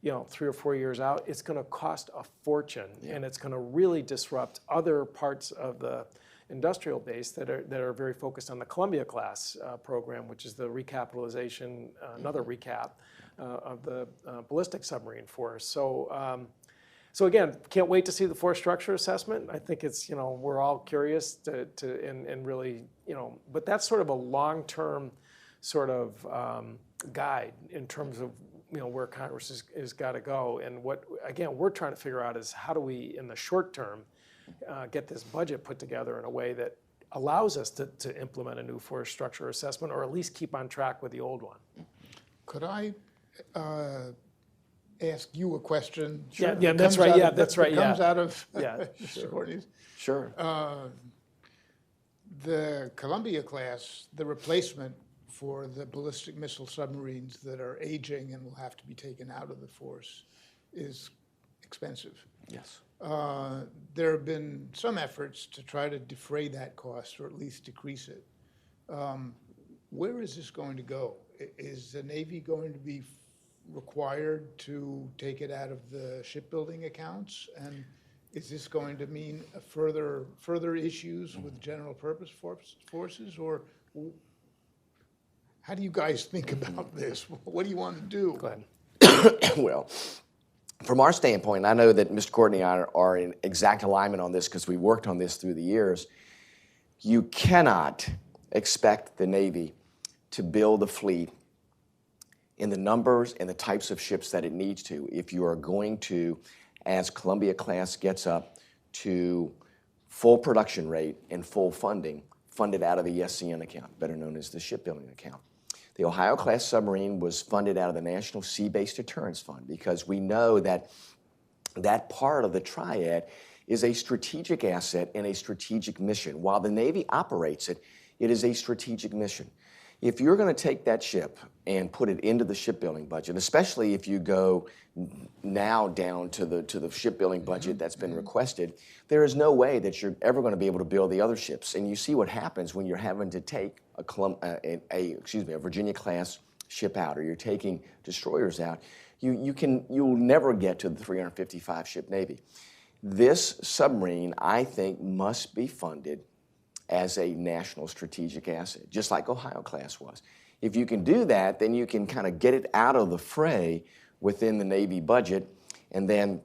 3 or 4 years out, it's going to cost a fortune, and it's going to really disrupt other parts of the industrial base that are very focused on the Columbia class program, which is the recapitalization, another recap of the ballistic submarine force. So again, can't wait to see the force structure assessment. I think it's, we're all curious and really, but that's sort of a long-term sort of guide in terms of, where Congress is got to go. And what, again, we're trying to figure out is how do we, in the short term, get this budget put together in a way that allows us to implement a new force structure assessment or at least keep on track with the old one. Could I ask you a question? Sure. Yeah, that's right. Yeah, that's right. Comes out of Sure. Courtney's. Sure. The Columbia class, the replacement for the ballistic missile submarines that are aging and will have to be taken out of the force is expensive. Yes. There have been some efforts to try to defray that cost or at least decrease it. Where is this going to go? Is the Navy going to be required to take it out of the shipbuilding accounts? And is this going to mean further issues with general purpose forces? Or how do you guys think about this? What do you want to do? Go ahead. Well, from our standpoint, I know that Mr. Courtney and I are in exact alignment on this because we worked on this through the years. You cannot expect the Navy to build a fleet in the numbers and the types of ships that it needs to if you are going to, as Columbia class gets up to full production rate and full funding, funded out of the SCN account, better known as the shipbuilding account. The Ohio class submarine was funded out of the National Sea-Based Deterrence Fund because we know that that part of the triad is a strategic asset and a strategic mission. While the Navy operates it, it is a strategic mission. If you're going to take that ship and put it into the shipbuilding budget, especially if you go now down to the shipbuilding budget that's been requested, there is no way that you're ever going to be able to build the other ships. And you see what happens when you're having to take a Virginia-class ship out, or you're taking destroyers out. You'll never get to the 355 ship Navy. This submarine, I think, must be funded as a national strategic asset, just like Ohio class was. If you can do that, then you can kind of get it out of the fray within the Navy budget and then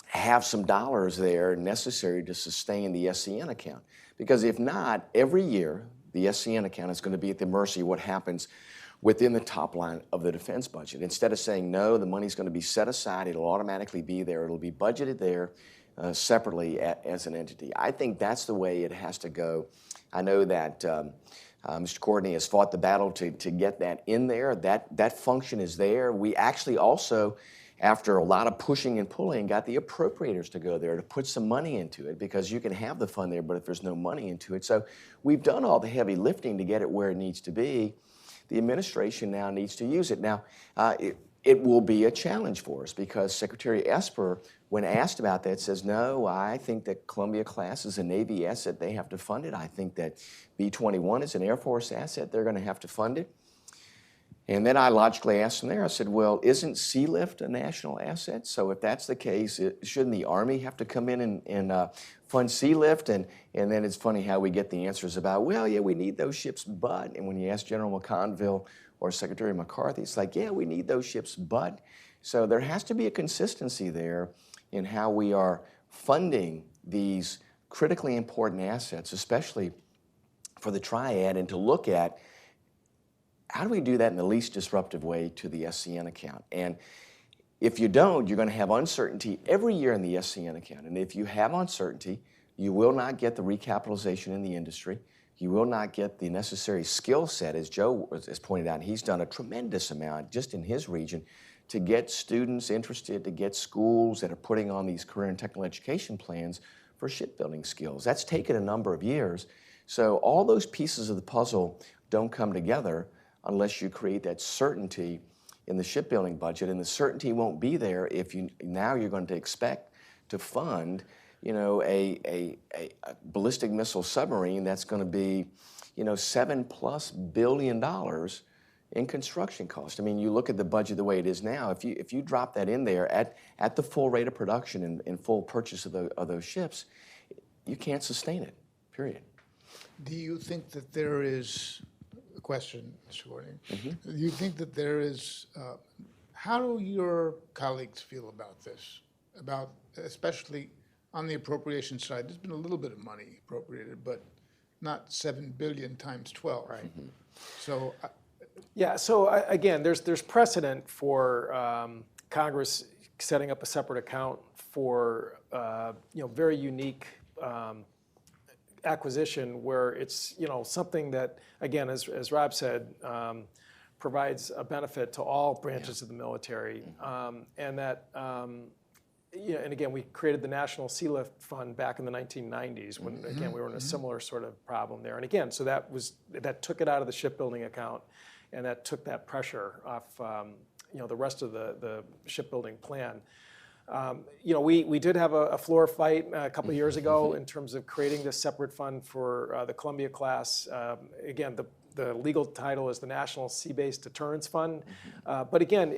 have some dollars there necessary to sustain the SCN account. Because if not, every year, the SCN account is going to be at the mercy of what happens within the top line of the defense budget. Instead of saying, no, the money's going to be set aside, it'll automatically be there, it'll be budgeted there separately as an entity. I think that's the way it has to go. I know that Mr. Courtney has fought the battle to get that in there. That function is there. We actually also, after a lot of pushing and pulling, got the appropriators to go there to put some money into it, because you can have the fund there, but if there's no money into it. So we've done all the heavy lifting to get it where it needs to be. The administration now needs to use it. Now, it will be a challenge for us, because Secretary Esper, when asked about that, says, no, I think that Columbia class is a Navy asset. They have to fund it. I think that B-21 is an Air Force asset. They're going to have to fund it. And then I logically asked him there, I said, well, isn't Sealift a national asset? So if that's the case, shouldn't the Army have to come in and fund Sealift? And then it's funny how we get the answers about, well, yeah, we need those ships, but, and when you ask General McConville or Secretary McCarthy, it's like, yeah, we need those ships, but. So there has to be a consistency there in how we are funding these critically important assets, especially for the triad, and to look at how do we do that in the least disruptive way to the SCN account. And if you don't, you're going to have uncertainty every year in the SCN account. And if you have uncertainty, you will not get the recapitalization in the industry. You will not get the necessary skill set, as Joe has pointed out. He's done a tremendous amount just in his region to get students interested, to get schools that are putting on these career and technical education plans for shipbuilding skills. That's taken a number of years. So all those pieces of the puzzle don't come together unless you create that certainty in the shipbuilding budget, and the certainty won't be there if now you're going to expect to fund, a ballistic missile submarine that's going to be, $7+ billion in construction cost. I mean, you look at the budget the way it is now. If you drop that in there at the full rate of production and full purchase of those ships, you can't sustain it. Period. Do you think that there is a question, Mr. Courtney? Do you think that there is? How do your colleagues feel about this? About especially on the appropriation side, there's been a little bit of money appropriated, but not 7 billion times 12. Right. So. Yeah. So again, there's precedent for Congress setting up a separate account for very unique acquisition, where it's something that, again, as Rob said, provides a benefit to all branches of the military, and that. And again, we created the National Sealift Fund back in the 1990s when, again, we were in a similar sort of problem there. And again, so that took it out of the shipbuilding account, and that took that pressure off, the rest of the shipbuilding plan. We did have a floor fight a couple of years ago in terms of creating this separate fund for the Columbia class. Again, the legal title is the National Sea-Based Deterrence Fund. But again,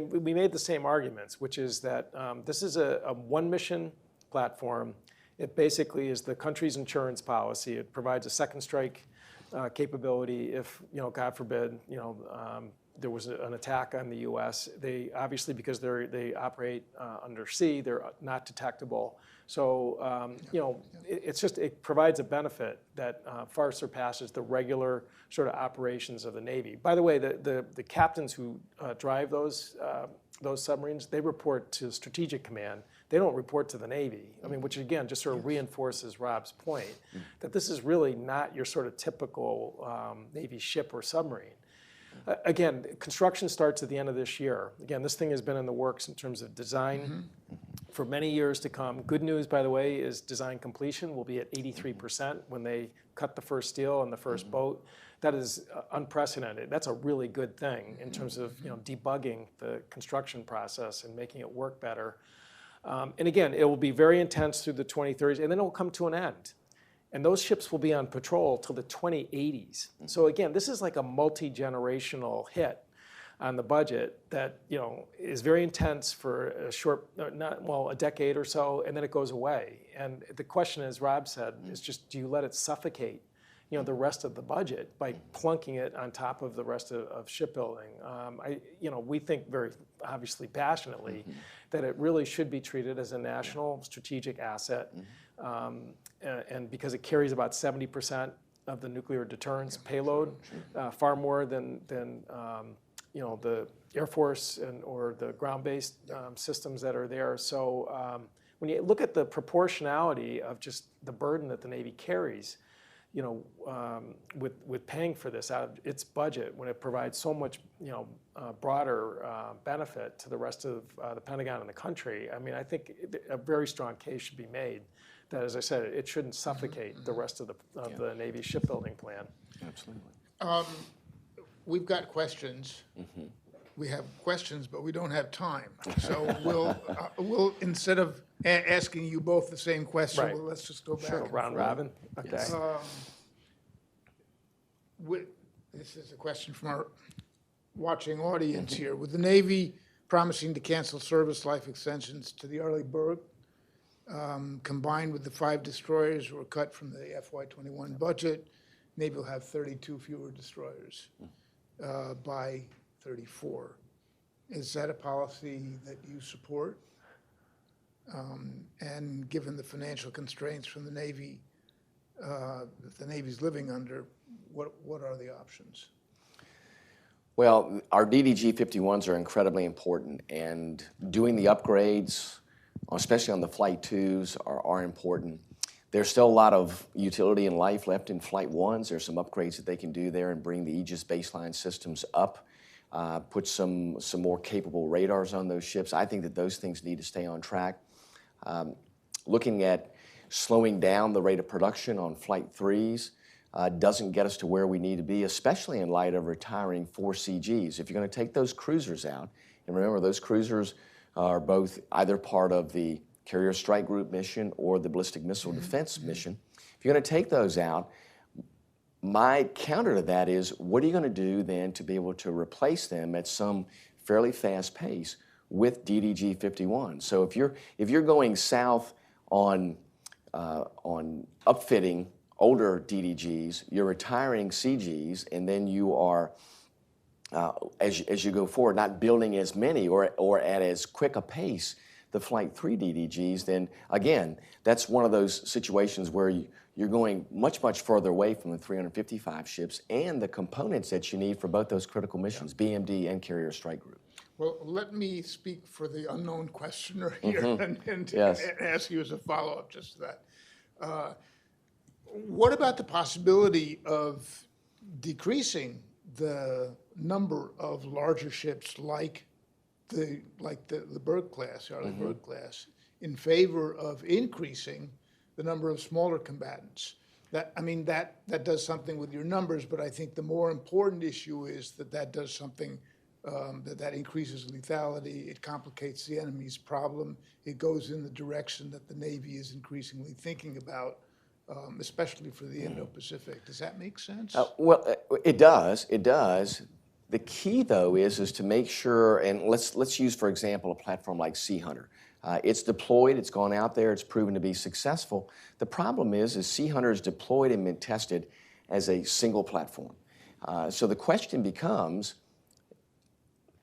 we made the same arguments, which is that this is a one-mission platform. It basically is the country's insurance policy. It provides a second strike capability if, God forbid, there was an attack on the U.S. They obviously, because they operate undersea, they're not detectable. So it provides a benefit that far surpasses the regular sort of operations of the Navy. By the way, the captains who drive those submarines, they report to Strategic Command. They don't report to the Navy. I mean, which again just sort of reinforces Rob's point that this is really not your sort of typical Navy ship or submarine. Again, construction starts at the end of this year. Again, this thing has been in the works in terms of design for many years to come. Good news, by the way, is design completion will be at 83% when they cut the first steel on the first boat. That is unprecedented. That's a really good thing in terms of debugging the construction process and making it work better. And again, it will be very intense through the 2030s, and then it will come to an end. And those ships will be on patrol till the 2080s. So again, this is like a multi-generational hit. on the budget that, is very intense for a short, a decade or so, and then it goes away. And the question, as Rob said, is just, do you let it suffocate, the rest of the budget by plunking it on top of the rest of shipbuilding? We think very obviously passionately that it really should be treated as a national strategic asset, and because it carries about 70% of the nuclear deterrence payload, far more than the Air Force or the ground-based systems that are there. So when you look at the proportionality of just the burden that the Navy carries, with paying for this out of its budget, when it provides so much, broader benefit to the rest of the Pentagon and the country, I think a very strong case should be made that, as I said, it shouldn't suffocate the rest of the Navy shipbuilding plan. Absolutely. We've got questions. We have questions, but we don't have time. So we'll instead of asking you both the same question, Right. let's just go back. Sure, and round forth. robin. Okay. This is a question from our watching audience here. With the Navy promising to cancel service life extensions to the Arleigh Burke, combined with the 5 destroyers that were cut from the FY21 budget, Navy will have 32 fewer destroyers by 34. Is that a policy that you support? And given the financial constraints from the Navy, that the Navy's living under, what are the options? Well, our DDG-51s are incredibly important, and doing the upgrades, especially on the Flight 2s, are important. There's still a lot of utility and life left in Flight 1s. There's some upgrades that they can do there and bring the Aegis baseline systems up, put some more capable radars on those ships. I think that those things need to stay on track. Looking at slowing down the rate of production on Flight 3s doesn't get us to where we need to be, especially in light of retiring 4 CGs. If you're going to take those cruisers out, and remember those cruisers are both either part of the Carrier Strike Group mission or the Ballistic Missile Defense mission. If you're going to take those out, my counter to that is, what are you going to do then to be able to replace them at some fairly fast pace with DDG-51? So if you're going south on upfitting older DDGs, you're retiring CGs, and then you are, as you go forward, not building as many or at as quick a pace the Flight 3 DDGs, then again, that's one of those situations where you're going much further away from the 355 ships and the components that you need for both those critical missions, BMD and Carrier Strike Group. Well, let me speak for the unknown questioner here and Yes. ask you as a follow-up just to that. What about the possibility of decreasing the number of larger ships like the Burke class, Arleigh Burke class, in favor of increasing the number of smaller combatants? That does something with your numbers, but I think the more important issue is that does something that increases lethality. It complicates the enemy's problem. It goes in the direction that the Navy is increasingly thinking about, especially for the Indo-Pacific. Does that make sense? Well, it does. It does. The key, though, is to make sure, and let's use, for example, a platform like Sea Hunter. It's deployed, it's gone out there, it's proven to be successful. The problem is Sea Hunter is deployed and been tested as a single platform. So the question becomes,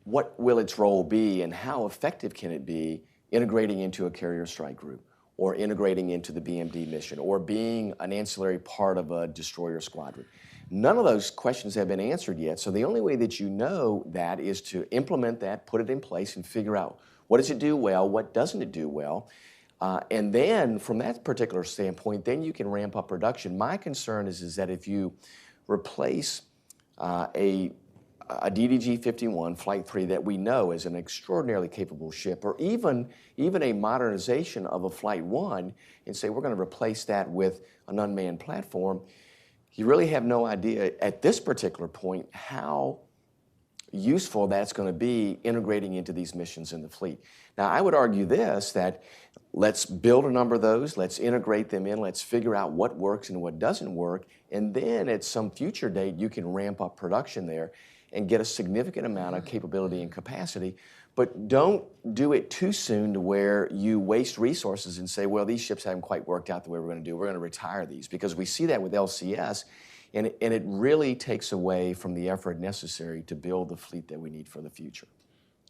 what will its role be and how effective can it be integrating into a Carrier Strike Group or integrating into the BMD mission or being an ancillary part of a destroyer squadron? None of those questions have been answered yet, so the only way that you know that is to implement that, put it in place, and figure out what does it do well, what doesn't it do well, and then from that particular standpoint, then you can ramp up production. My concern is that if you replace a DDG-51 Flight 3 that we know is an extraordinarily capable ship, or even a modernization of a Flight 1, and say we're going to replace that with an unmanned platform, you really have no idea at this particular point how useful that's going to be integrating into these missions in the fleet. Now, I would argue this, that let's build a number of those, let's integrate them in, let's figure out what works and what doesn't work, and then at some future date, you can ramp up production there. and get a significant amount of capability and capacity, but don't do it too soon to where you waste resources and say, well, these ships haven't quite worked out the way we're going to do. We're going to retire these, because we see that with LCS, and it really takes away from the effort necessary to build the fleet that we need for the future.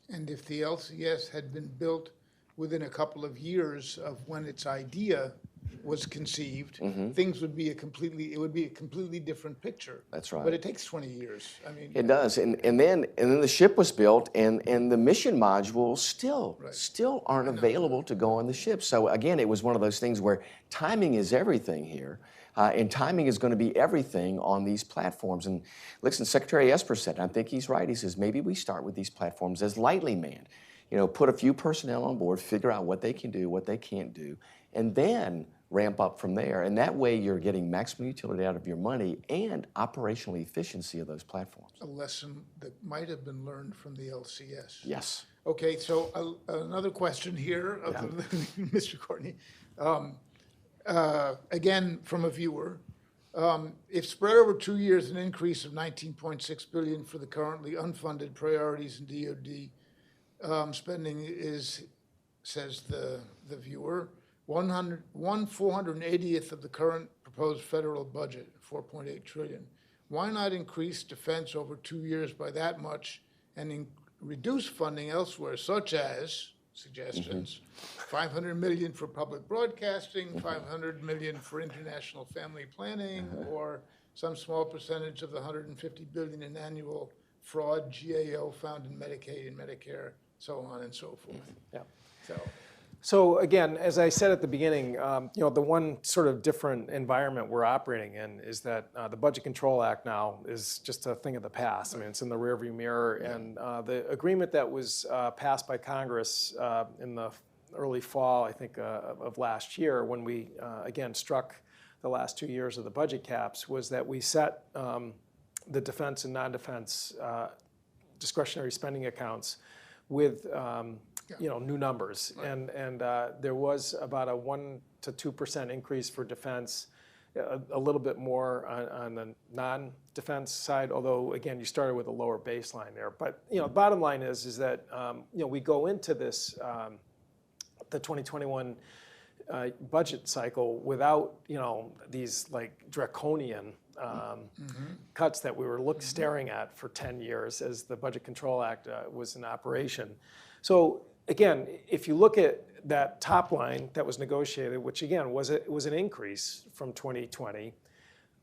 And if the LCS had been built within a couple of years of when its idea was conceived, things would be a completely different picture. That's right. But it takes 20 years. I mean, It does, and then the ship was built, and the mission modules still aren't available to go on the ship. So again, it was one of those things where timing is everything here, and timing is going to be everything on these platforms. And listen, Secretary Esper said, and I think he's right. He says maybe we start with these platforms as lightly manned. You know, put a few personnel on board, figure out what they can do, what they can't do, and then ramp up from there. And that way you're getting maximum utility out of your money and operational efficiency of those platforms. a lesson that might have been learned from the LCS. Yes. Okay, so another question here of Mr. Courtney. Again, from a viewer. If spread over 2 years, an increase of $19.6 billion for the currently unfunded priorities in DoD spending is, says the viewer, 1/480th of the current proposed federal budget, $4.8 trillion. Why not increase defense over 2 years by that much and reduce funding elsewhere, such as, suggestions, $500 million for public broadcasting, $500 million for international family planning, or some small percentage of the $150 billion in annual fraud GAO found in Medicaid and Medicare, so on and so forth. Yeah. So, So again, as I said at the beginning, you know, the one sort of different environment we're operating in is that the Budget Control Act now is just a thing of the past. I mean, it's in the rearview mirror, and the agreement that was passed by Congress in the early fall, I think, of last year, when we again struck the last 2 years of the budget caps, was that we set the defense and non-defense discretionary spending accounts with you know, new numbers, and there was about a 1 to 2% increase for defense, a little bit more on the non-defense side. Although again, you started with a lower baseline there. But you know, the bottom line is that you know, we go into this the 2021 budget cycle without, you know, these like draconian cuts that we were staring at for 10 years as the Budget Control Act was in operation. So again, if you look at that top line that was negotiated, which again was an increase from 2020,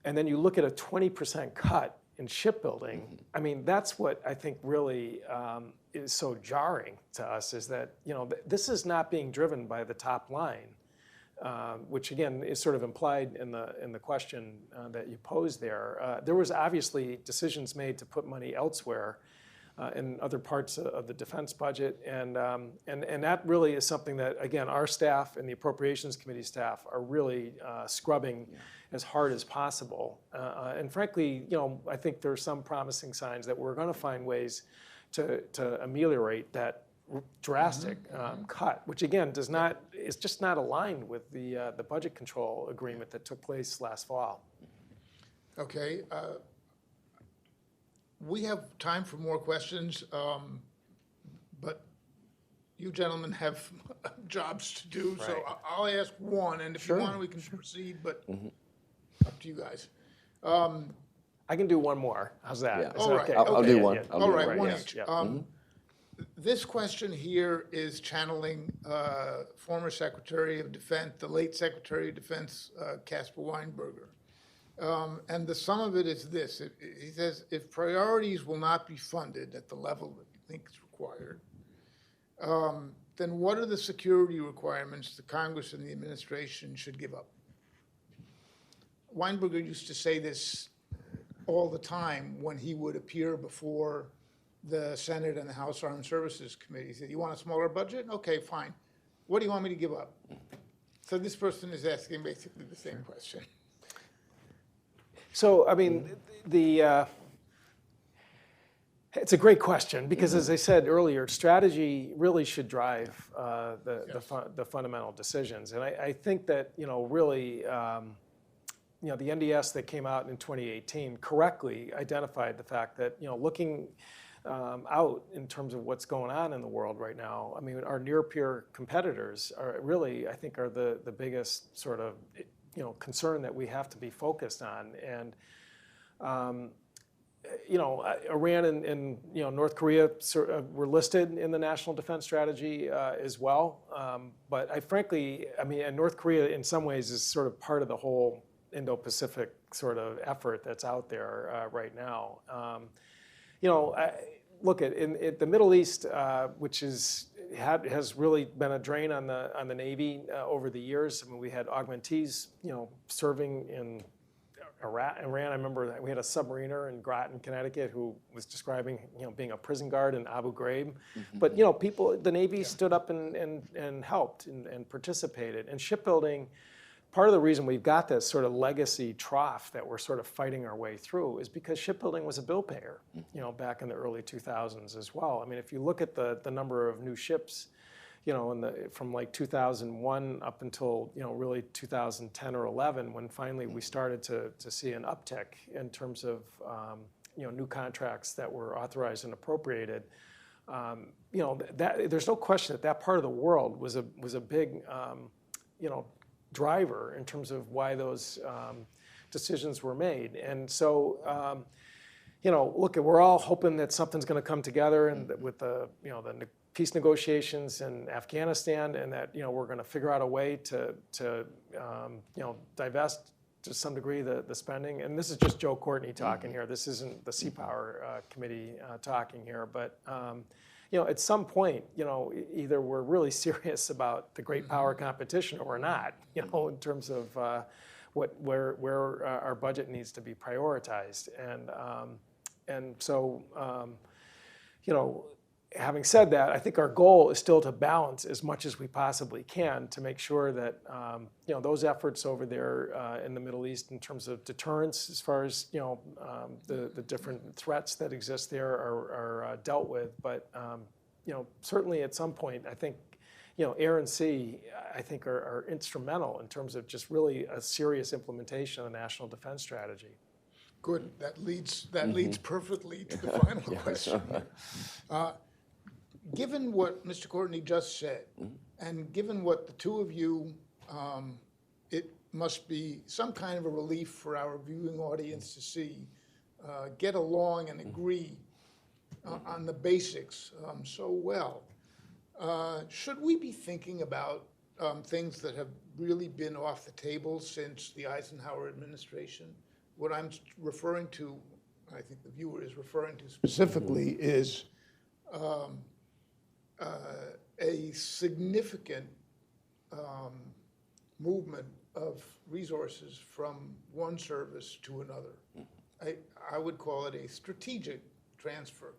and then you look at a 20% cut in shipbuilding, I mean, that's what I think really is so jarring to us, is that, you know, this is not being driven by the top line, which again is sort of implied in the question that you posed there. There was obviously decisions made to put money elsewhere in other parts of the defense budget, and that really is something that, again, our staff and the Appropriations Committee staff are really scrubbing as hard as possible. And frankly, you know, I think there are some promising signs that we're going to find ways to ameliorate that drastic cut, which again is just not aligned with the budget control agreement that took place last fall. okay. We have time for more questions, but you gentlemen have jobs to do, so Right. I'll ask one, and if Sure. you want, we can proceed, but up to you guys. I can do one more. How's that? Yeah. Is All that right. okay? I'll Okay, do yeah, one. yeah. I'll All do right, one, one yes, each. yeah. This question here is channeling former Secretary of Defense, the late Secretary of Defense, Caspar Weinberger. And the sum of it is this. He says, if priorities will not be funded at the level that you think is required, then what are the security requirements the Congress and the administration should give up? Weinberger used to say this all the time when he would appear before the Senate and the House Armed Services Committee. He said, you want a smaller budget? Okay, fine. What do you want me to give up? So this person is asking basically the same question. So, I mean, it's a great question because, as I said earlier, strategy really should drive the fundamental decisions. And I think that, you know, really, the NDS that came out in 2018 correctly identified the fact that, looking out in terms of what's going on in the world right now, I mean, our near-peer competitors are really, I think, are the biggest sort of, concern that we have to be focused on. And, Iran and North Korea were listed in the National Defense Strategy as well. But and North Korea in some ways is sort of part of the whole Indo-Pacific sort of effort that's out there right now. Look at the Middle East, which has really been a drain on the Navy over the years. I mean, we had augmentees, serving in Iran. I remember that we had a submariner in Groton, Connecticut, who was describing, being a prison guard in Abu Ghraib. Mm-hmm. But the Navy stood up and helped and participated. And shipbuilding, part of the reason we've got this sort of legacy trough that we're sort of fighting our way through is because shipbuilding was a bill payer, back in the early 2000s as well. I mean, if you look at the number of new ships, from like 2001 up until, really 2010 or 11, when finally we started to see an uptick in terms of, new contracts that were authorized and appropriated. There's no question that part of the world was a big, driver in terms of why those decisions were made. And so, look, we're all hoping that something's going to come together and with the peace negotiations in Afghanistan, and that we're going to figure out a way to divest to some degree the spending. And this is just Joe Courtney talking here. This isn't the Seapower Committee talking here, but. At some point, either we're really serious about the great power competition or we're not, in terms of where our budget needs to be prioritized. And so, having said that, I think our goal is still to balance as much as we possibly can to make sure that, those efforts over there in the Middle East in terms of deterrence, as far as, the different threats that exist there are dealt with. But, certainly at some point, I think, air and sea, I think are instrumental in terms of just really a serious implementation of the National Defense Strategy. Good. That leads perfectly to the final question. Given what Mr. Courtney just said, and given what the two of you, it must be some kind of a relief for our viewing audience to see, get along and agree on the basics so well. Should we be thinking about things that have really been off the table since the Eisenhower administration? What I'm referring to, I think the viewer is referring to specifically, is a significant movement of resources from one service to another. I would call it a strategic transfer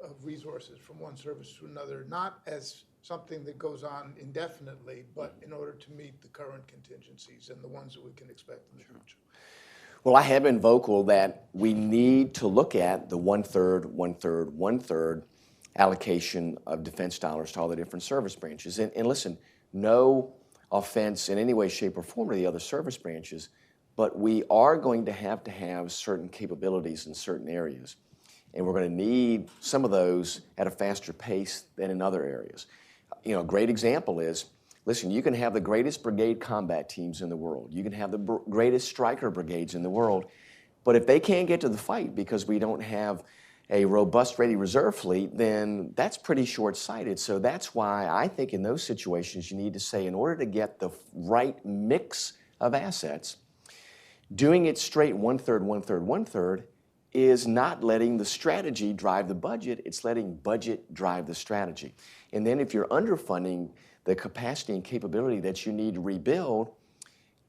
of resources from one service to another, not as something that goes on indefinitely, but in order to meet the current contingencies and the ones that we can expect in the future. Well, I have been vocal that we need to look at the one-third allocation of defense dollars to all the different service branches. And listen, no offense in any way, shape, or form to the other service branches, but we are going to have certain capabilities in certain areas. And we're going to need some of those at a faster pace than in other areas. A great example is, listen, you can have the greatest brigade combat teams in the world. You can have the greatest striker brigades in the world. But if they can't get to the fight because we don't have a robust ready reserve fleet, then that's pretty short-sighted. So that's why I think in those situations you need to say, in order to get the right mix of assets, doing it straight one-third, is not letting the strategy drive the budget, it's letting budget drive the strategy. And then if you're underfunding the capacity and capability that you need to rebuild,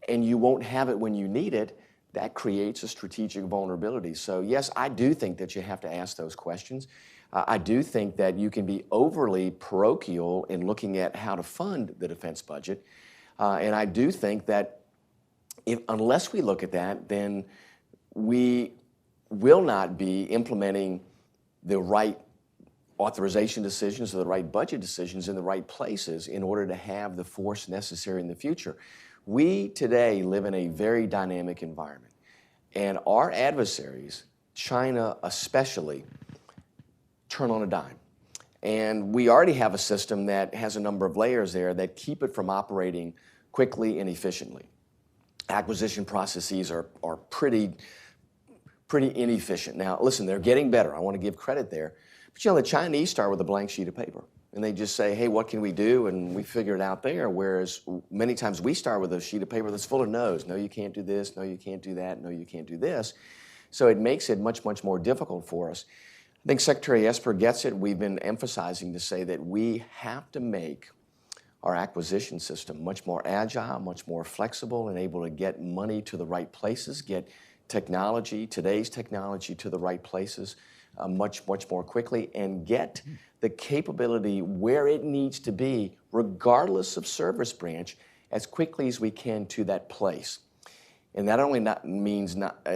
and you won't have it when you need it, that creates a strategic vulnerability. So yes, I do think that you have to ask those questions. I do think that you can be overly parochial in looking at how to fund the defense budget. And I do think that unless we look at that, then we will not be implementing the right authorization decisions or the right budget decisions in the right places in order to have the force necessary in the future. We today live in a very dynamic environment, and our adversaries, China especially, turn on a dime. And we already have a system that has a number of layers there that keep it from operating quickly and efficiently. Acquisition processes are pretty inefficient. Now, listen, they're getting better. I want to give credit there. But the Chinese start with a blank sheet of paper. And they just say, hey, what can we do? And we figure it out there. Whereas many times we start with a sheet of paper that's full of no's. No, you can't do this. No, you can't do that. No, you can't do this. So it makes it much, much more difficult for us. I think Secretary Esper gets it. We've been emphasizing to say that we have to make our acquisition system much more agile, much more flexible, and able to get money to the right places, get technology, today's technology, to the right places much more quickly, and get the capability where it needs to be, regardless of service branch, as quickly as we can to that place. And that only means not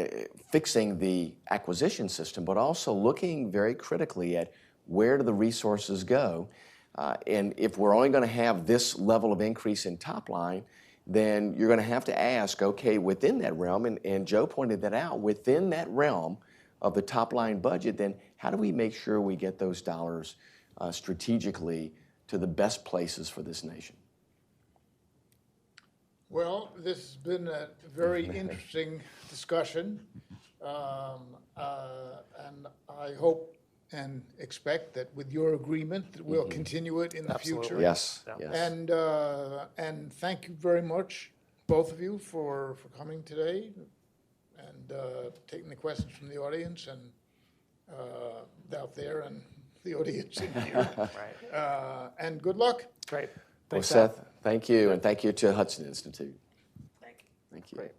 fixing the acquisition system, but also looking very critically at where do the resources go. And if we're only going to have this level of increase in top line, then you're going to have to ask, okay, within that realm, and Joe pointed that out, within that realm of the top line budget, then how do we make sure we get those dollars strategically to the best places for this nation? Well, this has been a very interesting discussion, and I hope and expect that with your agreement that we'll continue it in the future. Yes, Yeah. yes. And thank you very much, both of you, for coming today and taking the questions from the audience and out there and the audience in here. Right. And good luck. Great. Well, Thanks, Seth, thank you, and thank you to Hudson Institute. Thank you. Thank you. Great.